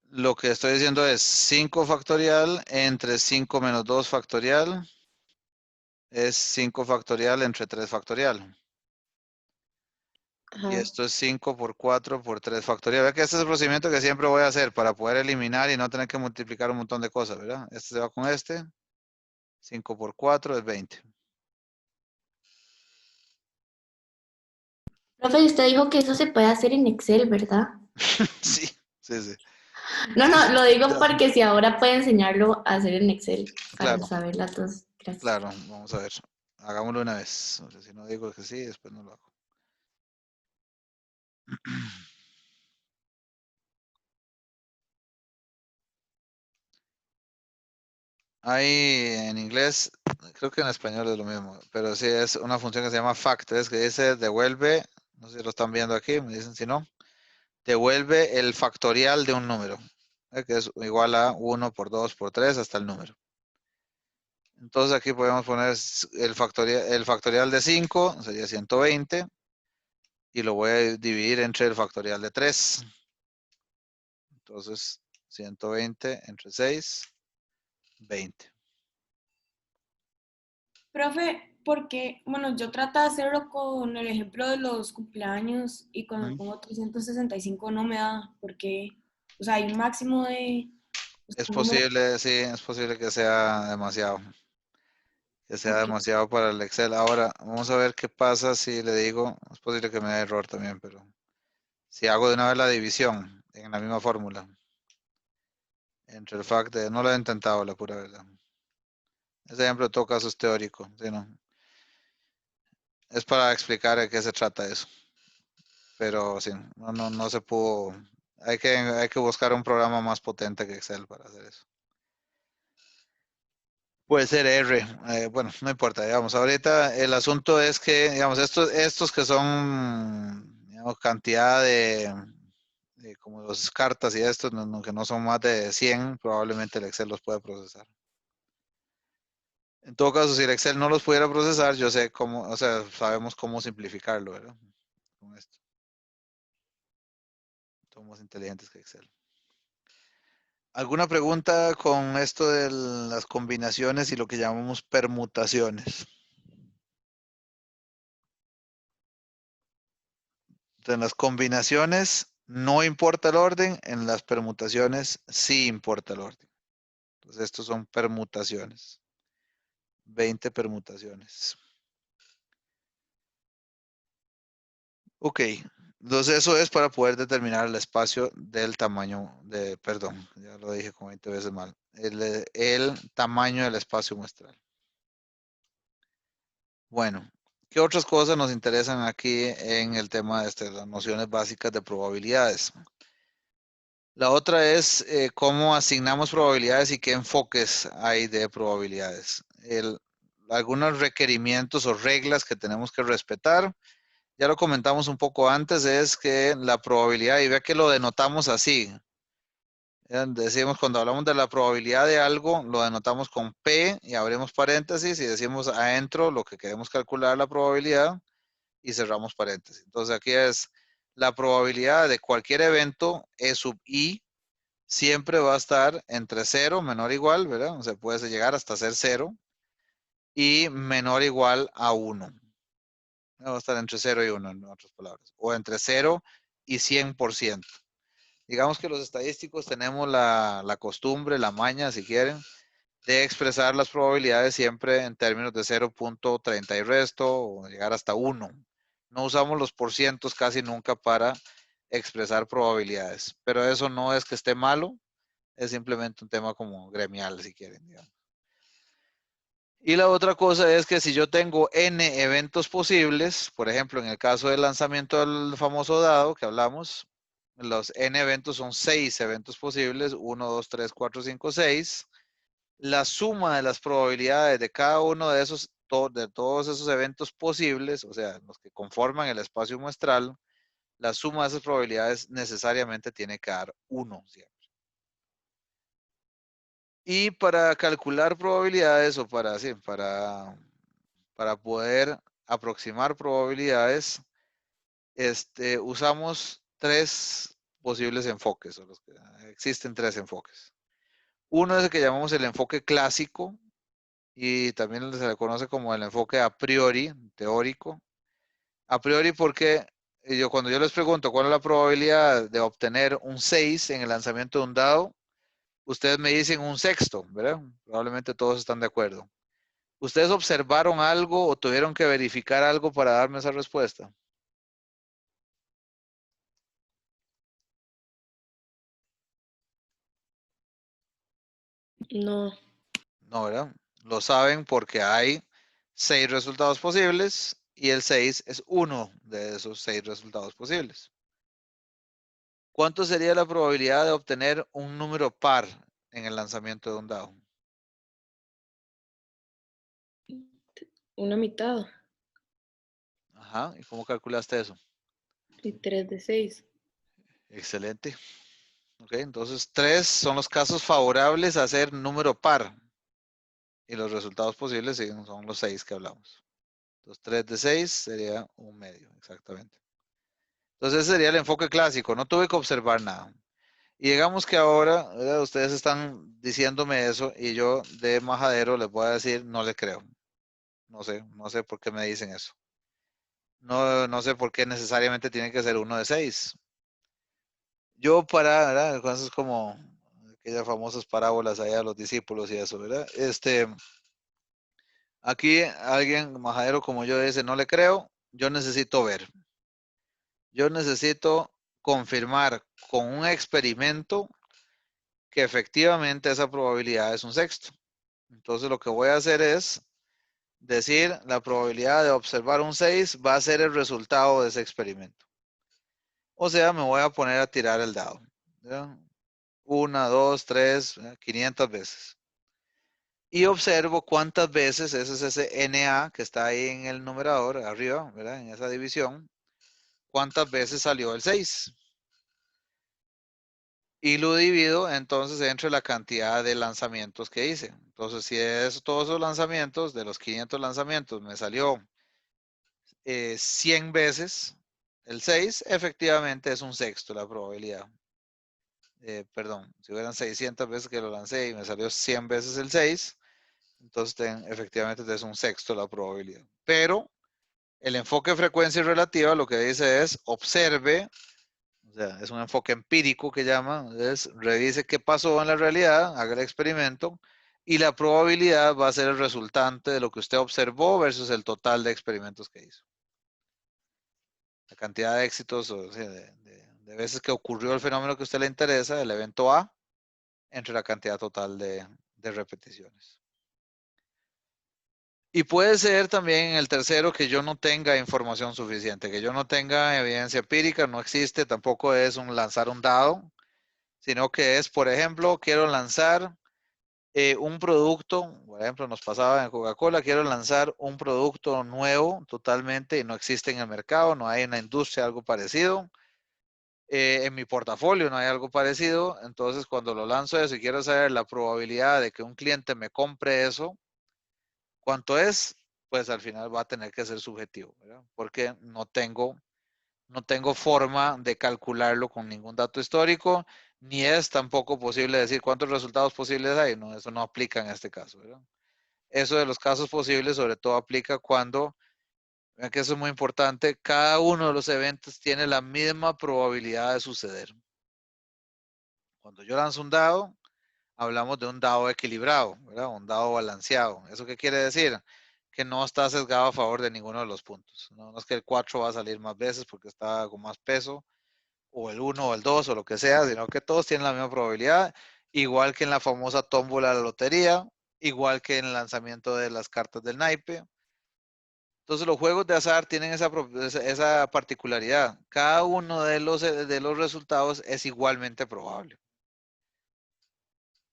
Speaker 2: Lo que estoy diciendo es 5 factorial entre 5 menos 2 factorial es 5 factorial entre 3 factorial. Y
Speaker 5: Ajá.
Speaker 2: esto es 5 por 4 por 3 factorial. Ve que este es el procedimiento que siempre voy a hacer para poder eliminar y no tener que multiplicar un montón de cosas, ¿verdad? Este se va con este. 5 por 4 es 20.
Speaker 11: Profe, usted dijo que eso se puede hacer en Excel, ¿verdad?
Speaker 2: Sí, sí, sí.
Speaker 11: No, lo digo porque si ahora puede enseñarlo a hacer en Excel para
Speaker 2: Claro.
Speaker 11: saber las dos. Gracias.
Speaker 2: Claro, vamos a ver. Hagámoslo una vez. O sea, si no digo que sí, después no lo hago. Hay en inglés, creo que en español es lo mismo, pero sí es una función que se llama fact, es que dice devuelve, no sé si lo están viendo aquí, me dicen si no, devuelve el factorial de un número, que es igual a 1 por 2 por 3 hasta el número. Entonces aquí podemos poner el factorial de 5, sería 120, y lo voy a dividir entre el factorial de 3. Entonces, 120 entre 6, 20.
Speaker 3: Profe, porque, bueno, yo trato de hacerlo con el ejemplo de los cumpleaños y cuando pongo 365 no me da, porque, o sea, hay un máximo de...
Speaker 2: Es posible, sí, es posible que sea demasiado. Que sea demasiado para el Excel. Ahora, vamos a ver qué pasa si le digo, es posible que me dé error también, pero si hago de una vez la división en la misma fórmula. Entre el fact de, no lo he intentado, la pura verdad. Ese ejemplo en todo caso es teórico, ¿sí, no? Es para explicar de qué se trata eso. Pero sí, no se pudo. Hay que buscar un programa más potente que Excel para hacer eso. Puede ser R, bueno, no importa, digamos, ahorita el asunto es que, digamos, estos que son, digamos, cantidad de como las cartas y estos, que no son más de 100, probablemente el Excel los puede procesar. En todo caso, si el Excel no los pudiera procesar, yo sé cómo, o sea, sabemos cómo simplificarlo, ¿verdad? Con esto. Somos más inteligentes que Excel. ¿Alguna pregunta con esto de las combinaciones y lo que llamamos permutaciones? En las combinaciones no importa el orden, en las permutaciones sí importa el orden. Entonces estos son permutaciones. 20 permutaciones. Ok, entonces eso es para poder determinar el espacio del tamaño de, perdón, ya lo dije como 20 veces mal, el tamaño del espacio muestral. Bueno, ¿qué otras cosas nos interesan aquí en el tema de las nociones básicas de probabilidades? La otra es cómo asignamos probabilidades y qué enfoques hay de probabilidades. Algunos requerimientos o reglas que tenemos que respetar. Ya lo comentamos un poco antes, es que la probabilidad, y vea que lo denotamos así. Decimos cuando hablamos de la probabilidad de algo, lo denotamos con P y abrimos paréntesis y decimos adentro lo que queremos calcular la probabilidad y cerramos paréntesis. Entonces aquí es la probabilidad de cualquier evento E sub I siempre va a estar entre 0, menor o igual, ¿verdad? O sea, puede llegar hasta ser 0 y menor o igual a 1. Va a estar entre 0 y 1, en otras palabras. O entre 0 y 100%. Digamos que los estadísticos tenemos la costumbre, la maña, si quieren, de expresar las probabilidades siempre en términos de 0.30 y resto o llegar hasta 1. No usamos los porcientos casi nunca para expresar probabilidades, pero eso no es que esté malo, es simplemente un tema como gremial, si quieren, digamos. Y la otra cosa es que si yo tengo n eventos posibles, por ejemplo, en el caso del lanzamiento del famoso dado que hablamos, los n eventos son 6 eventos posibles, 1, 2, 3, 4, 5, 6. La suma de las probabilidades de cada uno de todos esos eventos posibles, o sea, los que conforman el espacio muestral, la suma de esas probabilidades necesariamente tiene que dar 1 siempre. Y para calcular probabilidades o para poder aproximar probabilidades, usamos 3 posibles enfoques, existen 3 enfoques. Uno es el que llamamos el enfoque clásico y también se le conoce como el enfoque a priori, teórico. A priori porque cuando yo les pregunto cuál es la probabilidad de obtener un 6 en el lanzamiento de un dado, ustedes me dicen un sexto, ¿verdad? Probablemente todos están de acuerdo. ¿Ustedes observaron algo o tuvieron que verificar algo para darme esa respuesta?
Speaker 5: No.
Speaker 2: No, ¿verdad? Lo saben porque hay 6 resultados posibles y el 6 es uno de esos 6 resultados posibles. ¿Cuánto sería la probabilidad de obtener un número par en el lanzamiento de un dado?
Speaker 5: Una mitad.
Speaker 2: Ajá, ¿y cómo calculaste eso?
Speaker 5: Y 3 de 6.
Speaker 2: Excelente. Ok, entonces 3 son los casos favorables a ser número par. Y los resultados posibles son los 6 que hablamos. Entonces 3 de 6 sería un medio, exactamente. Entonces ese sería el enfoque clásico, no tuve que observar nada. Y digamos que ahora, ¿verdad? Ustedes están diciéndome eso y yo de majadero les voy a decir, no le creo. No sé por qué me dicen eso. No sé por qué necesariamente tiene que ser 1 de 6. Yo ¿verdad? Cosas como aquellas famosas parábolas allá de los discípulos y eso, ¿verdad? Aquí alguien majadero como yo dice, no le creo, yo necesito ver. Yo necesito confirmar con un experimento que efectivamente esa probabilidad es un sexto. Entonces lo que voy a hacer es decir, la probabilidad de observar un 6 va a ser el resultado de ese experimento. O sea, me voy a poner a tirar el dado. ¿Ya? 1, 2, 3, 500 veces. Y observo cuántas veces, ese es ese NA que está ahí en el numerador, arriba, ¿verdad? En esa división, cuántas veces salió el 6. Y lo divido entonces entre la cantidad de lanzamientos que hice. Entonces, si es todos esos lanzamientos, de los 500 lanzamientos, me salió 100 veces el 6, efectivamente es un sexto la probabilidad. Perdón, si hubieran 600 veces que lo lancé y me salió 100 veces el 6, entonces efectivamente es un sexto la probabilidad. Pero el enfoque de frecuencia relativa lo que dice es observe, o sea, es un enfoque empírico que llaman, es revise qué pasó en la realidad, haga el experimento y la probabilidad va a ser el resultante de lo que usted observó versus el total de experimentos que hizo. La cantidad de éxitos, o sea, de veces que ocurrió el fenómeno que a usted le interesa, el evento A, entre la cantidad total de repeticiones. Y puede ser también el tercero que yo no tenga información suficiente, que yo no tenga evidencia empírica, no existe, tampoco es lanzar un dado, sino que es, por ejemplo, quiero lanzar un producto, por ejemplo, nos pasaba en Coca-Cola, quiero lanzar un producto nuevo totalmente y no existe en el mercado, no hay una industria, algo parecido. En mi portafolio no hay algo parecido, entonces cuando lo lanzo eso y quiero saber la probabilidad de que un cliente me compre eso, ¿cuánto es? Pues al final va a tener que ser subjetivo, ¿verdad? Porque no tengo forma de calcularlo con ningún dato histórico, ni es tampoco posible decir cuántos resultados posibles hay, no, eso no aplica en este caso, ¿verdad? Eso de los casos posibles sobre todo aplica cuando, vean que eso es muy importante, cada uno de los eventos tiene la misma probabilidad de suceder. Cuando yo lanzo un dado, hablamos de un dado equilibrado, ¿verdad? Un dado balanceado. ¿Eso qué quiere decir? Que no está sesgado a favor de ninguno de los puntos. No es que el 4 va a salir más veces porque está con más peso, o el 1 o el 2 o lo que sea, sino que todos tienen la misma probabilidad, igual que en la famosa tómbola de la lotería, igual que en el lanzamiento de las cartas del naipe. Entonces los juegos de azar tienen esa particularidad. Cada uno de los resultados es igualmente probable.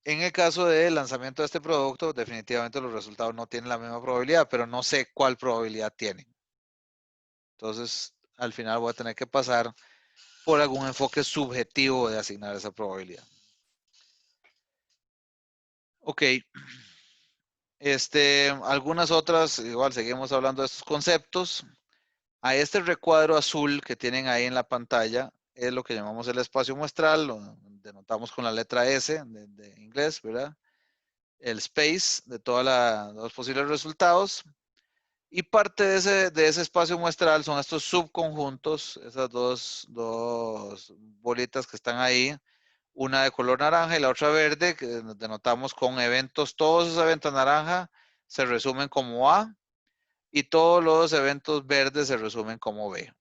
Speaker 2: En el caso del lanzamiento de este producto, definitivamente los resultados no tienen la misma probabilidad, pero no sé cuál probabilidad tienen. Entonces, al final voy a tener que pasar por algún enfoque subjetivo de asignar esa probabilidad. Ok. Algunas otras, igual seguimos hablando de estos conceptos. A este recuadro azul que tienen ahí en la pantalla es lo que llamamos el espacio muestral, lo denotamos con la letra S de inglés, ¿verdad? El space de todos los posibles resultados. Y parte de ese espacio muestral son estos subconjuntos, esas dos bolitas que están ahí, una de color naranja y la otra verde, que denotamos con eventos. Todos esos eventos naranja se resumen como A y todos los eventos verdes se resumen como B.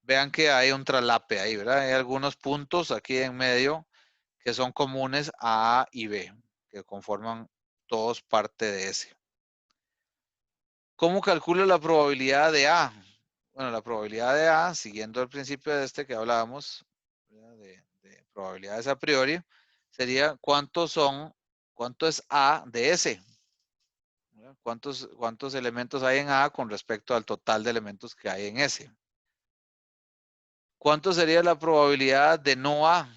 Speaker 2: Vean que hay un traslape ahí, ¿verdad? Hay algunos puntos aquí en medio que son comunes a A y B, que conforman todos parte de S. ¿Cómo calculo la probabilidad de A? Bueno, la probabilidad de A, siguiendo el principio de este que hablábamos, de probabilidades a priori, sería cuánto es A de S. ¿Cuántos elementos hay en A con respecto al total de elementos que hay en S? ¿Cuánto sería la probabilidad de no A?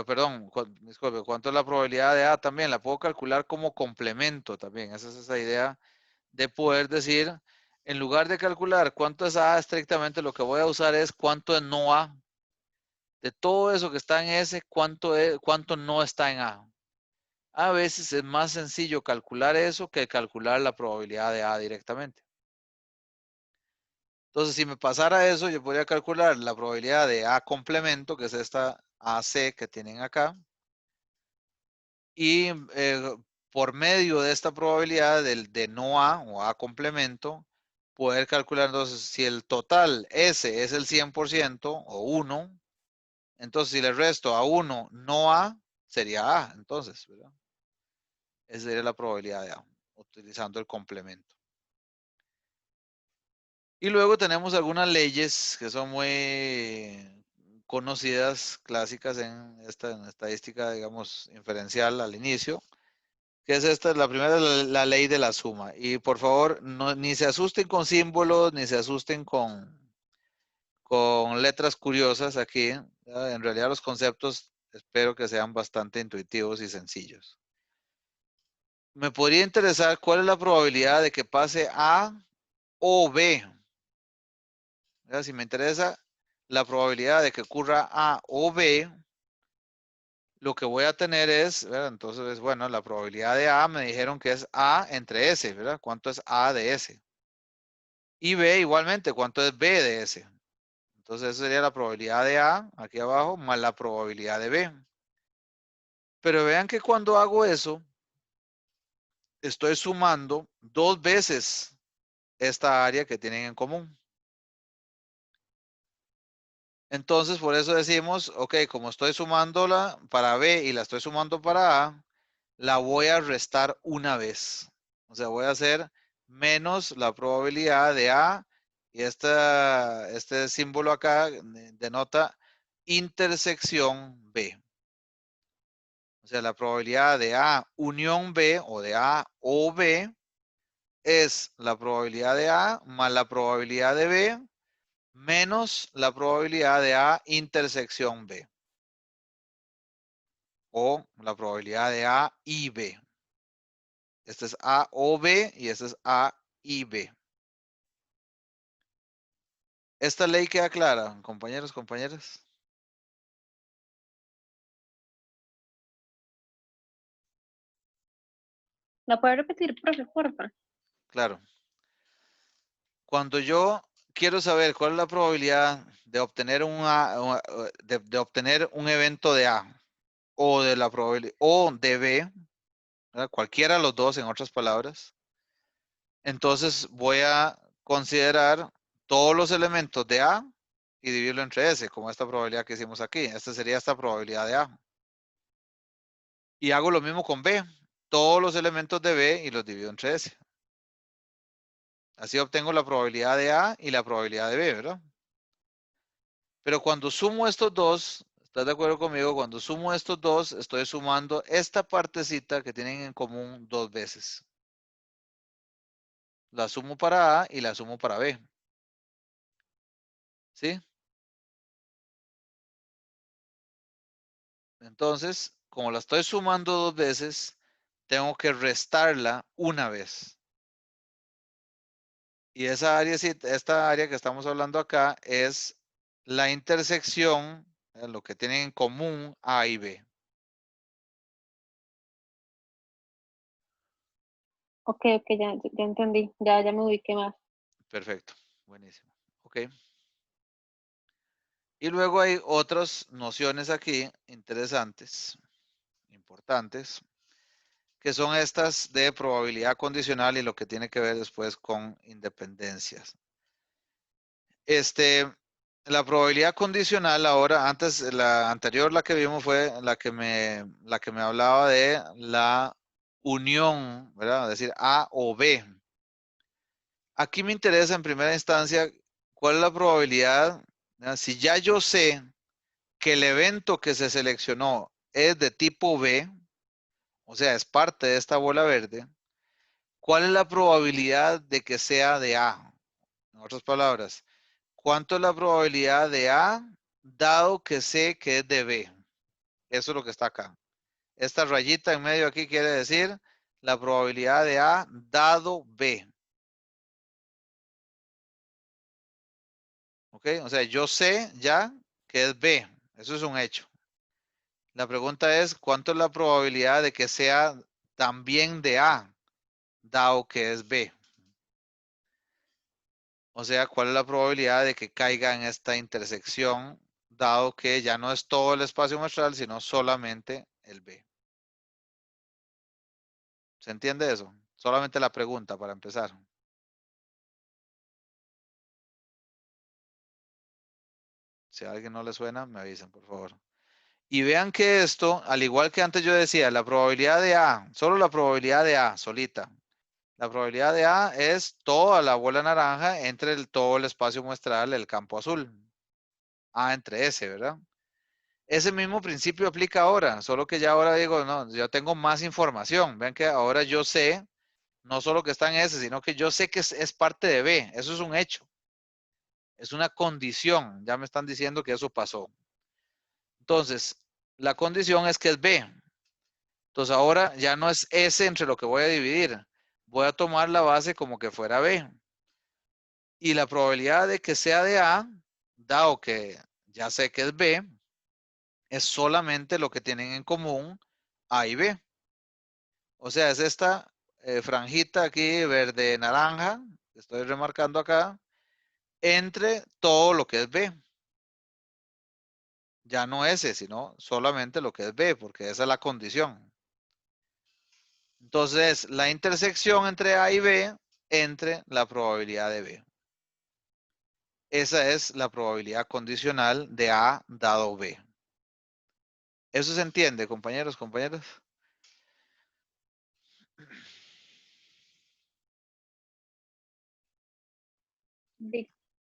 Speaker 2: Perdón, disculpe, ¿cuánto es la probabilidad de A también? La puedo calcular como complemento también. Esa es esa idea de poder decir, en lugar de calcular cuánto es A estrictamente, lo que voy a usar es cuánto es no A. De todo eso que está en S, cuánto no está en A. A veces es más sencillo calcular eso que calcular la probabilidad de A directamente. Entonces, si me pasara eso, yo podría calcular la probabilidad de A complemento, que es esta AC que tienen acá. Y por medio de esta probabilidad de no A o A complemento, poder calcular entonces si el total S es el 100% o 1, entonces si le resto a 1 no A, sería A, entonces, ¿verdad? Esa sería la probabilidad de A, utilizando el complemento. Y luego tenemos algunas leyes que son muy conocidas, clásicas en estadística, digamos, inferencial al inicio, que es esta, la primera, la ley de la suma. Y por favor, ni se asusten con símbolos, ni se asusten con letras curiosas aquí. En realidad los conceptos espero que sean bastante intuitivos y sencillos. Me podría interesar cuál es la probabilidad de que pase A o B. Si me interesa la probabilidad de que ocurra A o B, lo que voy a tener es, ¿verdad? Entonces, bueno, la probabilidad de A me dijeron que es A entre S, ¿verdad? ¿Cuánto es A de S? Y B igualmente, ¿cuánto es B de S? Entonces, esa sería la probabilidad de A, aquí abajo, más la probabilidad de B. Pero vean que cuando hago eso, estoy sumando 2 veces esta área que tienen en común. Entonces, por eso decimos, ok, como estoy sumándola para B y la estoy sumando para A, la voy a restar una vez. O sea, voy a hacer menos la probabilidad de A y este símbolo acá denota intersección B. O sea, la probabilidad de A unión B o de A o B es la probabilidad de A más la probabilidad de B menos la probabilidad de A intersección B. O la probabilidad de A y B. Este es A o B y este es A y B. ¿Esta ley queda clara, compañeros, compañeras?
Speaker 12: ¿La puede repetir, profe, porfa?
Speaker 2: Claro. Cuando yo quiero saber cuál es la probabilidad de obtener de obtener un evento de A o de la probabilidad o de B, ¿verdad? Cualquiera de los dos, en otras palabras, entonces voy a considerar todos los elementos de A y dividirlo entre S, como esta probabilidad que hicimos aquí. Esta sería esta probabilidad de A. Y hago lo mismo con B. Todos los elementos de B y los divido entre S. Así obtengo la probabilidad de A y la probabilidad de B, ¿verdad? Pero cuando sumo estos dos, ¿estás de acuerdo conmigo? Cuando sumo estos dos, estoy sumando esta partecita que tienen en común 2 veces. La sumo para A y la sumo para B. ¿Sí? Entonces, como la estoy sumando 2 veces, tengo que restarla una vez. Y esa área, esta área que estamos hablando acá es la intersección, lo que tienen en común A y B.
Speaker 12: Ok, ya entendí. Ya me ubiqué más.
Speaker 2: Perfecto, buenísimo. Ok. Y luego hay otras nociones aquí interesantes, importantes, que son estas de probabilidad condicional y lo que tiene que ver después con independencias. La probabilidad condicional ahora, antes, la anterior, la que vimos fue la que me hablaba de la unión, ¿verdad? Es decir, A o B. Aquí me interesa en primera instancia cuál es la probabilidad, ¿verdad? Si ya yo sé que el evento que se seleccionó es de tipo B, o sea, es parte de esta bola verde, ¿cuál es la probabilidad de que sea de A? En otras palabras, ¿cuánto es la probabilidad de A dado que sé que es de B? Eso es lo que está acá. Esta rayita en medio aquí quiere decir la probabilidad de A dado B. ¿Ok? O sea, yo sé ya que es B. Eso es un hecho. La pregunta es, ¿cuánto es la probabilidad de que sea también de A, dado que es B? O sea, ¿cuál es la probabilidad de que caiga en esta intersección, dado que ya no es todo el espacio muestral, sino solamente el B? ¿Se entiende eso? Solamente la pregunta para empezar. Si a alguien no le suena, me avisan, por favor. Y vean que esto, al igual que antes yo decía, la probabilidad de A, solo la probabilidad de A solita. La probabilidad de A es toda la bola naranja entre todo el espacio muestral del campo azul. A entre S, ¿verdad? Ese mismo principio aplica ahora, solo que ya ahora digo, no, yo tengo más información. Vean que ahora yo sé, no solo que está en S, sino que yo sé que es parte de B. Eso es un hecho. Es una condición. Ya me están diciendo que eso pasó. Entonces, la condición es que es B. Entonces ahora ya no es S entre lo que voy a dividir. Voy a tomar la base como que fuera B. Y la probabilidad de que sea de A, dado que ya sé que es B, es solamente lo que tienen en común A y B. O sea, es esta franjita aquí verde-naranja, que estoy remarcando acá, entre todo lo que es B. Ya no S, sino solamente lo que es B, porque esa es la condición. Entonces, la intersección entre A y B entre la probabilidad de B. Esa es la probabilidad condicional de A dado B. ¿Eso se entiende, compañeros, compañeras?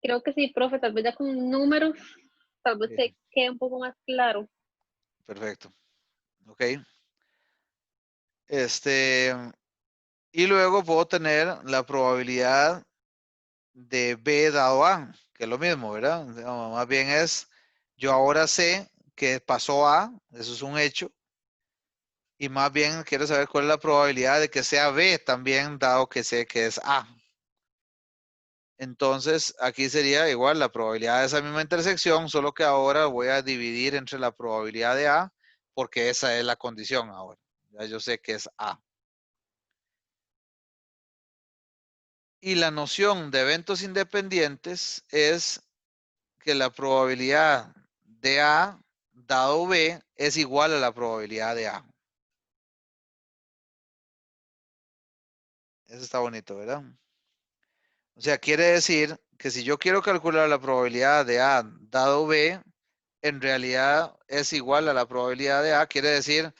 Speaker 12: Creo que sí, profe, tal vez ya con números, tal vez
Speaker 2: Sí.
Speaker 12: se quede un poco más claro.
Speaker 2: Perfecto. Ok. Y luego puedo tener la probabilidad de B dado A, que es lo mismo, ¿verdad? No, más bien es, yo ahora sé que pasó A, eso es un hecho, y más bien quiero saber cuál es la probabilidad de que sea B también, dado que sé que es A. Entonces, aquí sería igual la probabilidad de esa misma intersección, solo que ahora voy a dividir entre la probabilidad de A, porque esa es la condición ahora. Ya yo sé que es A. Y la noción de eventos independientes es que la probabilidad de A dado B es igual a la probabilidad de A. Eso está bonito, ¿verdad? O sea, quiere decir que si yo quiero calcular la probabilidad de A dado B, en realidad es igual a la probabilidad de A, quiere decir,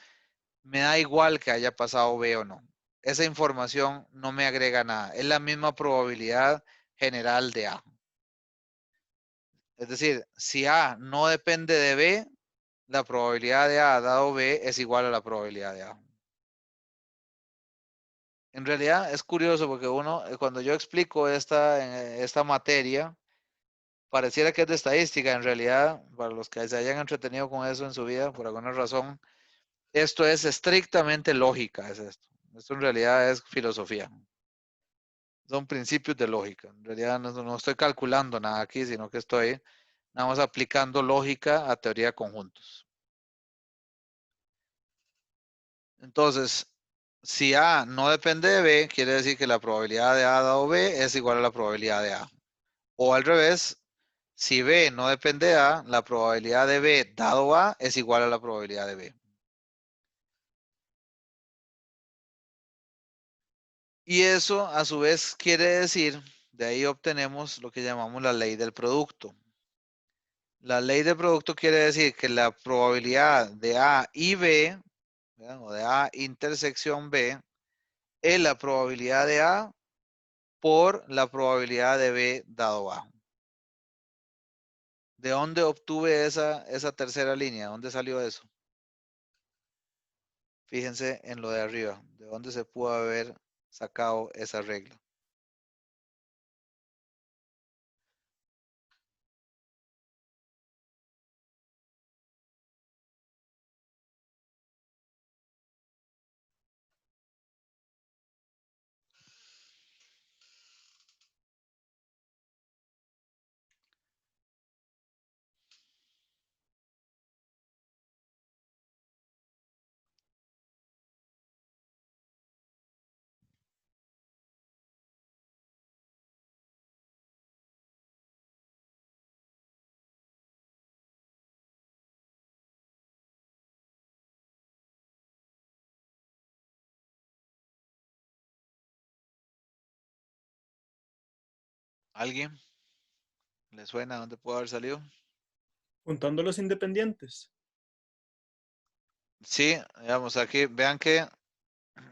Speaker 2: me da igual que haya pasado B o no. Esa información no me agrega nada. Es la misma probabilidad general de A. Es decir, si A no depende de B, la probabilidad de A dado B es igual a la probabilidad de A. En realidad es curioso porque uno, cuando yo explico esta materia, pareciera que es de estadística. En realidad, para los que se hayan entretenido con eso en su vida, por alguna razón, esto es estrictamente lógica, es esto. Esto en realidad es filosofía. Son principios de lógica. En realidad no estoy calculando nada aquí, sino que estoy nada más aplicando lógica a teoría de conjuntos. Entonces, si A no depende de B, quiere decir que la probabilidad de A dado B es igual a la probabilidad de A. O al revés, si B no depende de A, la probabilidad de B dado A es igual a la probabilidad de B. Y eso a su vez quiere decir, de ahí obtenemos lo que llamamos la ley del producto. La ley del producto quiere decir que la probabilidad de A y B, ¿verdad? O de A intersección B, es la probabilidad de A por la probabilidad de B dado A. ¿De dónde obtuve esa tercera línea? ¿Dónde salió eso? Fíjense en lo de arriba. ¿De dónde se pudo haber sacado esa regla? ¿Alguien? ¿Le suena dónde pudo haber salido?
Speaker 10: Juntando los independientes.
Speaker 2: Sí, digamos aquí, vean que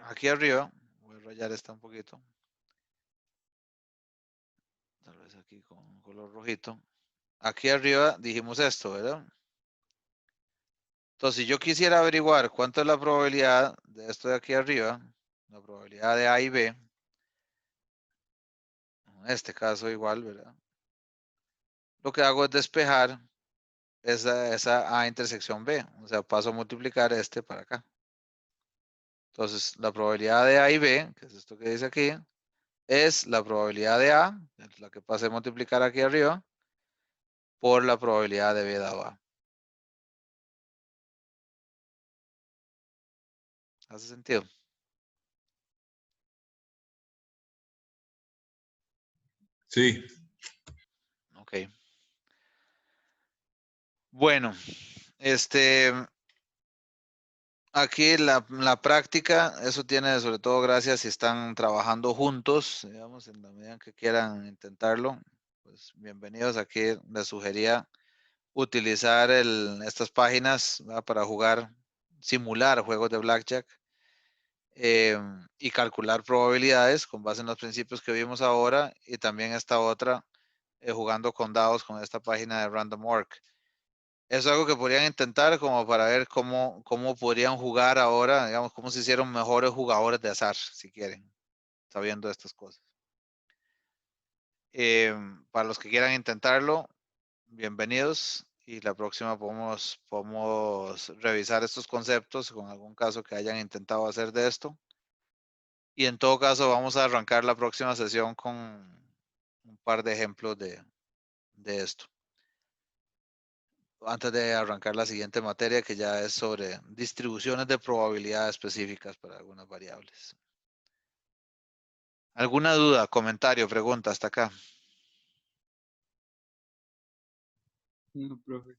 Speaker 2: aquí arriba, voy a rayar esta un poquito. Tal vez aquí con un color rojito. Aquí arriba dijimos esto, ¿verdad? Entonces, si yo quisiera averiguar cuánto es la probabilidad de esto de aquí arriba, la probabilidad de A y B, en este caso igual, ¿verdad? Lo que hago es despejar esa A intersección B. O sea, paso a multiplicar este para acá. Entonces, la probabilidad de A y B, que es esto que dice aquí, es la probabilidad de A, es la que pasé a multiplicar aquí arriba, por la probabilidad de B dado A. ¿Hace sentido?
Speaker 13: Sí.
Speaker 2: Ok. Bueno, aquí la práctica, eso tiene sobre todo gracias si están trabajando juntos, digamos, en la medida en que quieran intentarlo, pues bienvenidos. Aquí les sugería utilizar estas páginas, ¿verdad?, para jugar, simular juegos de blackjack y calcular probabilidades con base en los principios que vimos ahora, y también esta otra, jugando con dados con esta página de Random Work. Es algo que podrían intentar como para ver cómo podrían jugar ahora, digamos, cómo se hicieron mejores jugadores de azar, si quieren, sabiendo estas cosas. Para los que quieran intentarlo, bienvenidos. Y la próxima podemos revisar estos conceptos con algún caso que hayan intentado hacer de esto. Y en todo caso, vamos a arrancar la próxima sesión con un par de ejemplos de esto, antes de arrancar la siguiente materia, que ya es sobre distribuciones de probabilidad específicas para algunas variables. ¿Alguna duda, comentario, pregunta hasta acá?
Speaker 14: No, profe.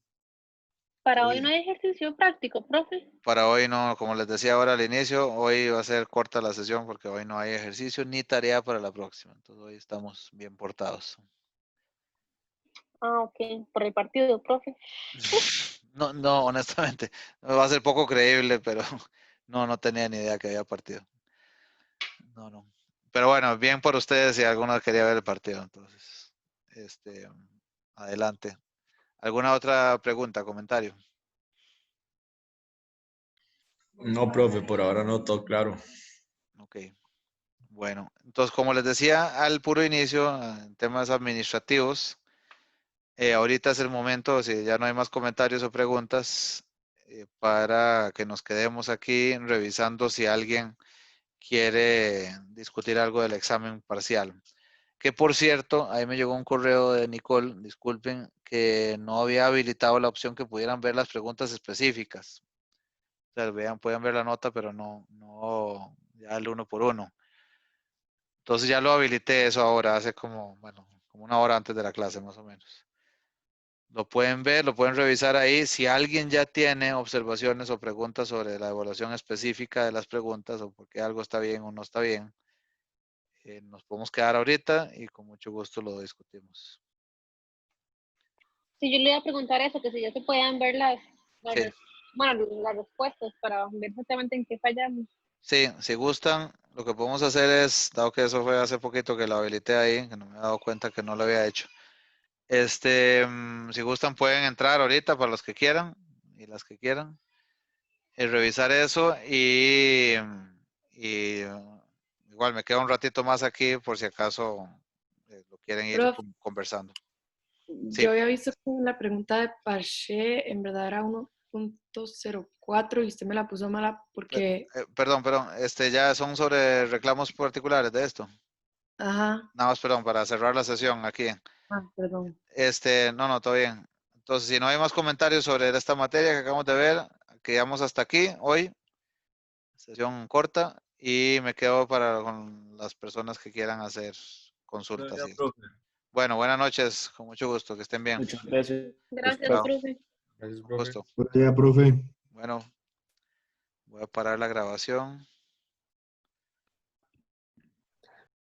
Speaker 12: Para hoy no hay ejercicio práctico, profe.
Speaker 2: Para hoy no, como les decía ahora al inicio, hoy va a ser corta la sesión porque hoy no hay ejercicio ni tarea para la próxima. Entonces hoy estamos bien portados.
Speaker 12: Ah, ok, por el partido, profe.
Speaker 2: No, honestamente, va a ser poco creíble, pero no tenía ni idea que había partido. No. Pero bueno, bien por ustedes si alguno quería ver el partido. Entonces, adelante. ¿Alguna otra pregunta, comentario?
Speaker 13: No, profe, por ahora no, todo claro.
Speaker 2: Ok. Bueno, entonces como les decía al puro inicio, en temas administrativos, ahorita es el momento, si ya no hay más comentarios o preguntas, para que nos quedemos aquí revisando si alguien quiere discutir algo del examen parcial. Que por cierto, ahí me llegó un correo de Nicole, disculpen, que no había habilitado la opción que pudieran ver las preguntas específicas. O sea, pueden ver la nota, pero no ya el uno por uno. Entonces ya lo habilité eso ahora, hace como una hora antes de la clase más o menos. Lo pueden ver, lo pueden revisar ahí. Si alguien ya tiene observaciones o preguntas sobre la evaluación específica de las preguntas o por qué algo está bien o no está bien, nos podemos quedar ahorita y con mucho gusto lo discutimos.
Speaker 12: Sí, yo le iba a preguntar eso, que si ya se podían ver las
Speaker 2: Sí.
Speaker 12: las respuestas para ver exactamente en qué fallamos.
Speaker 2: Sí, si gustan, lo que podemos hacer es, dado que eso fue hace poquito que lo habilité ahí, que no me he dado cuenta que no lo había hecho. Si gustan pueden entrar ahorita para los que quieran y las que quieran y revisar eso y igual me quedo un ratito más aquí por si acaso lo quieren ir
Speaker 5: Profe,
Speaker 2: conversando. Sí.
Speaker 5: yo había visto que la pregunta de Pache en verdad era 1.04 y usted me la puso mala porque...
Speaker 2: Perdón, ya son sobre reclamos particulares de esto.
Speaker 5: Ajá.
Speaker 2: Nada más, perdón, para cerrar la sesión aquí.
Speaker 5: Ah, perdón.
Speaker 2: No, todo bien. Entonces, si no hay más comentarios sobre esta materia que acabamos de ver, quedamos hasta aquí hoy. Sesión corta y me quedo con las personas que quieran hacer consultas.
Speaker 13: Ya, profe.
Speaker 2: Bueno, buenas noches, con mucho gusto, que estén bien.
Speaker 7: Muchas gracias.
Speaker 12: Gracias,
Speaker 2: Chao.
Speaker 12: profe.
Speaker 13: Gracias,
Speaker 2: Un
Speaker 13: profe.
Speaker 2: gusto.
Speaker 9: Ya, profe.
Speaker 2: Bueno, voy a parar la grabación.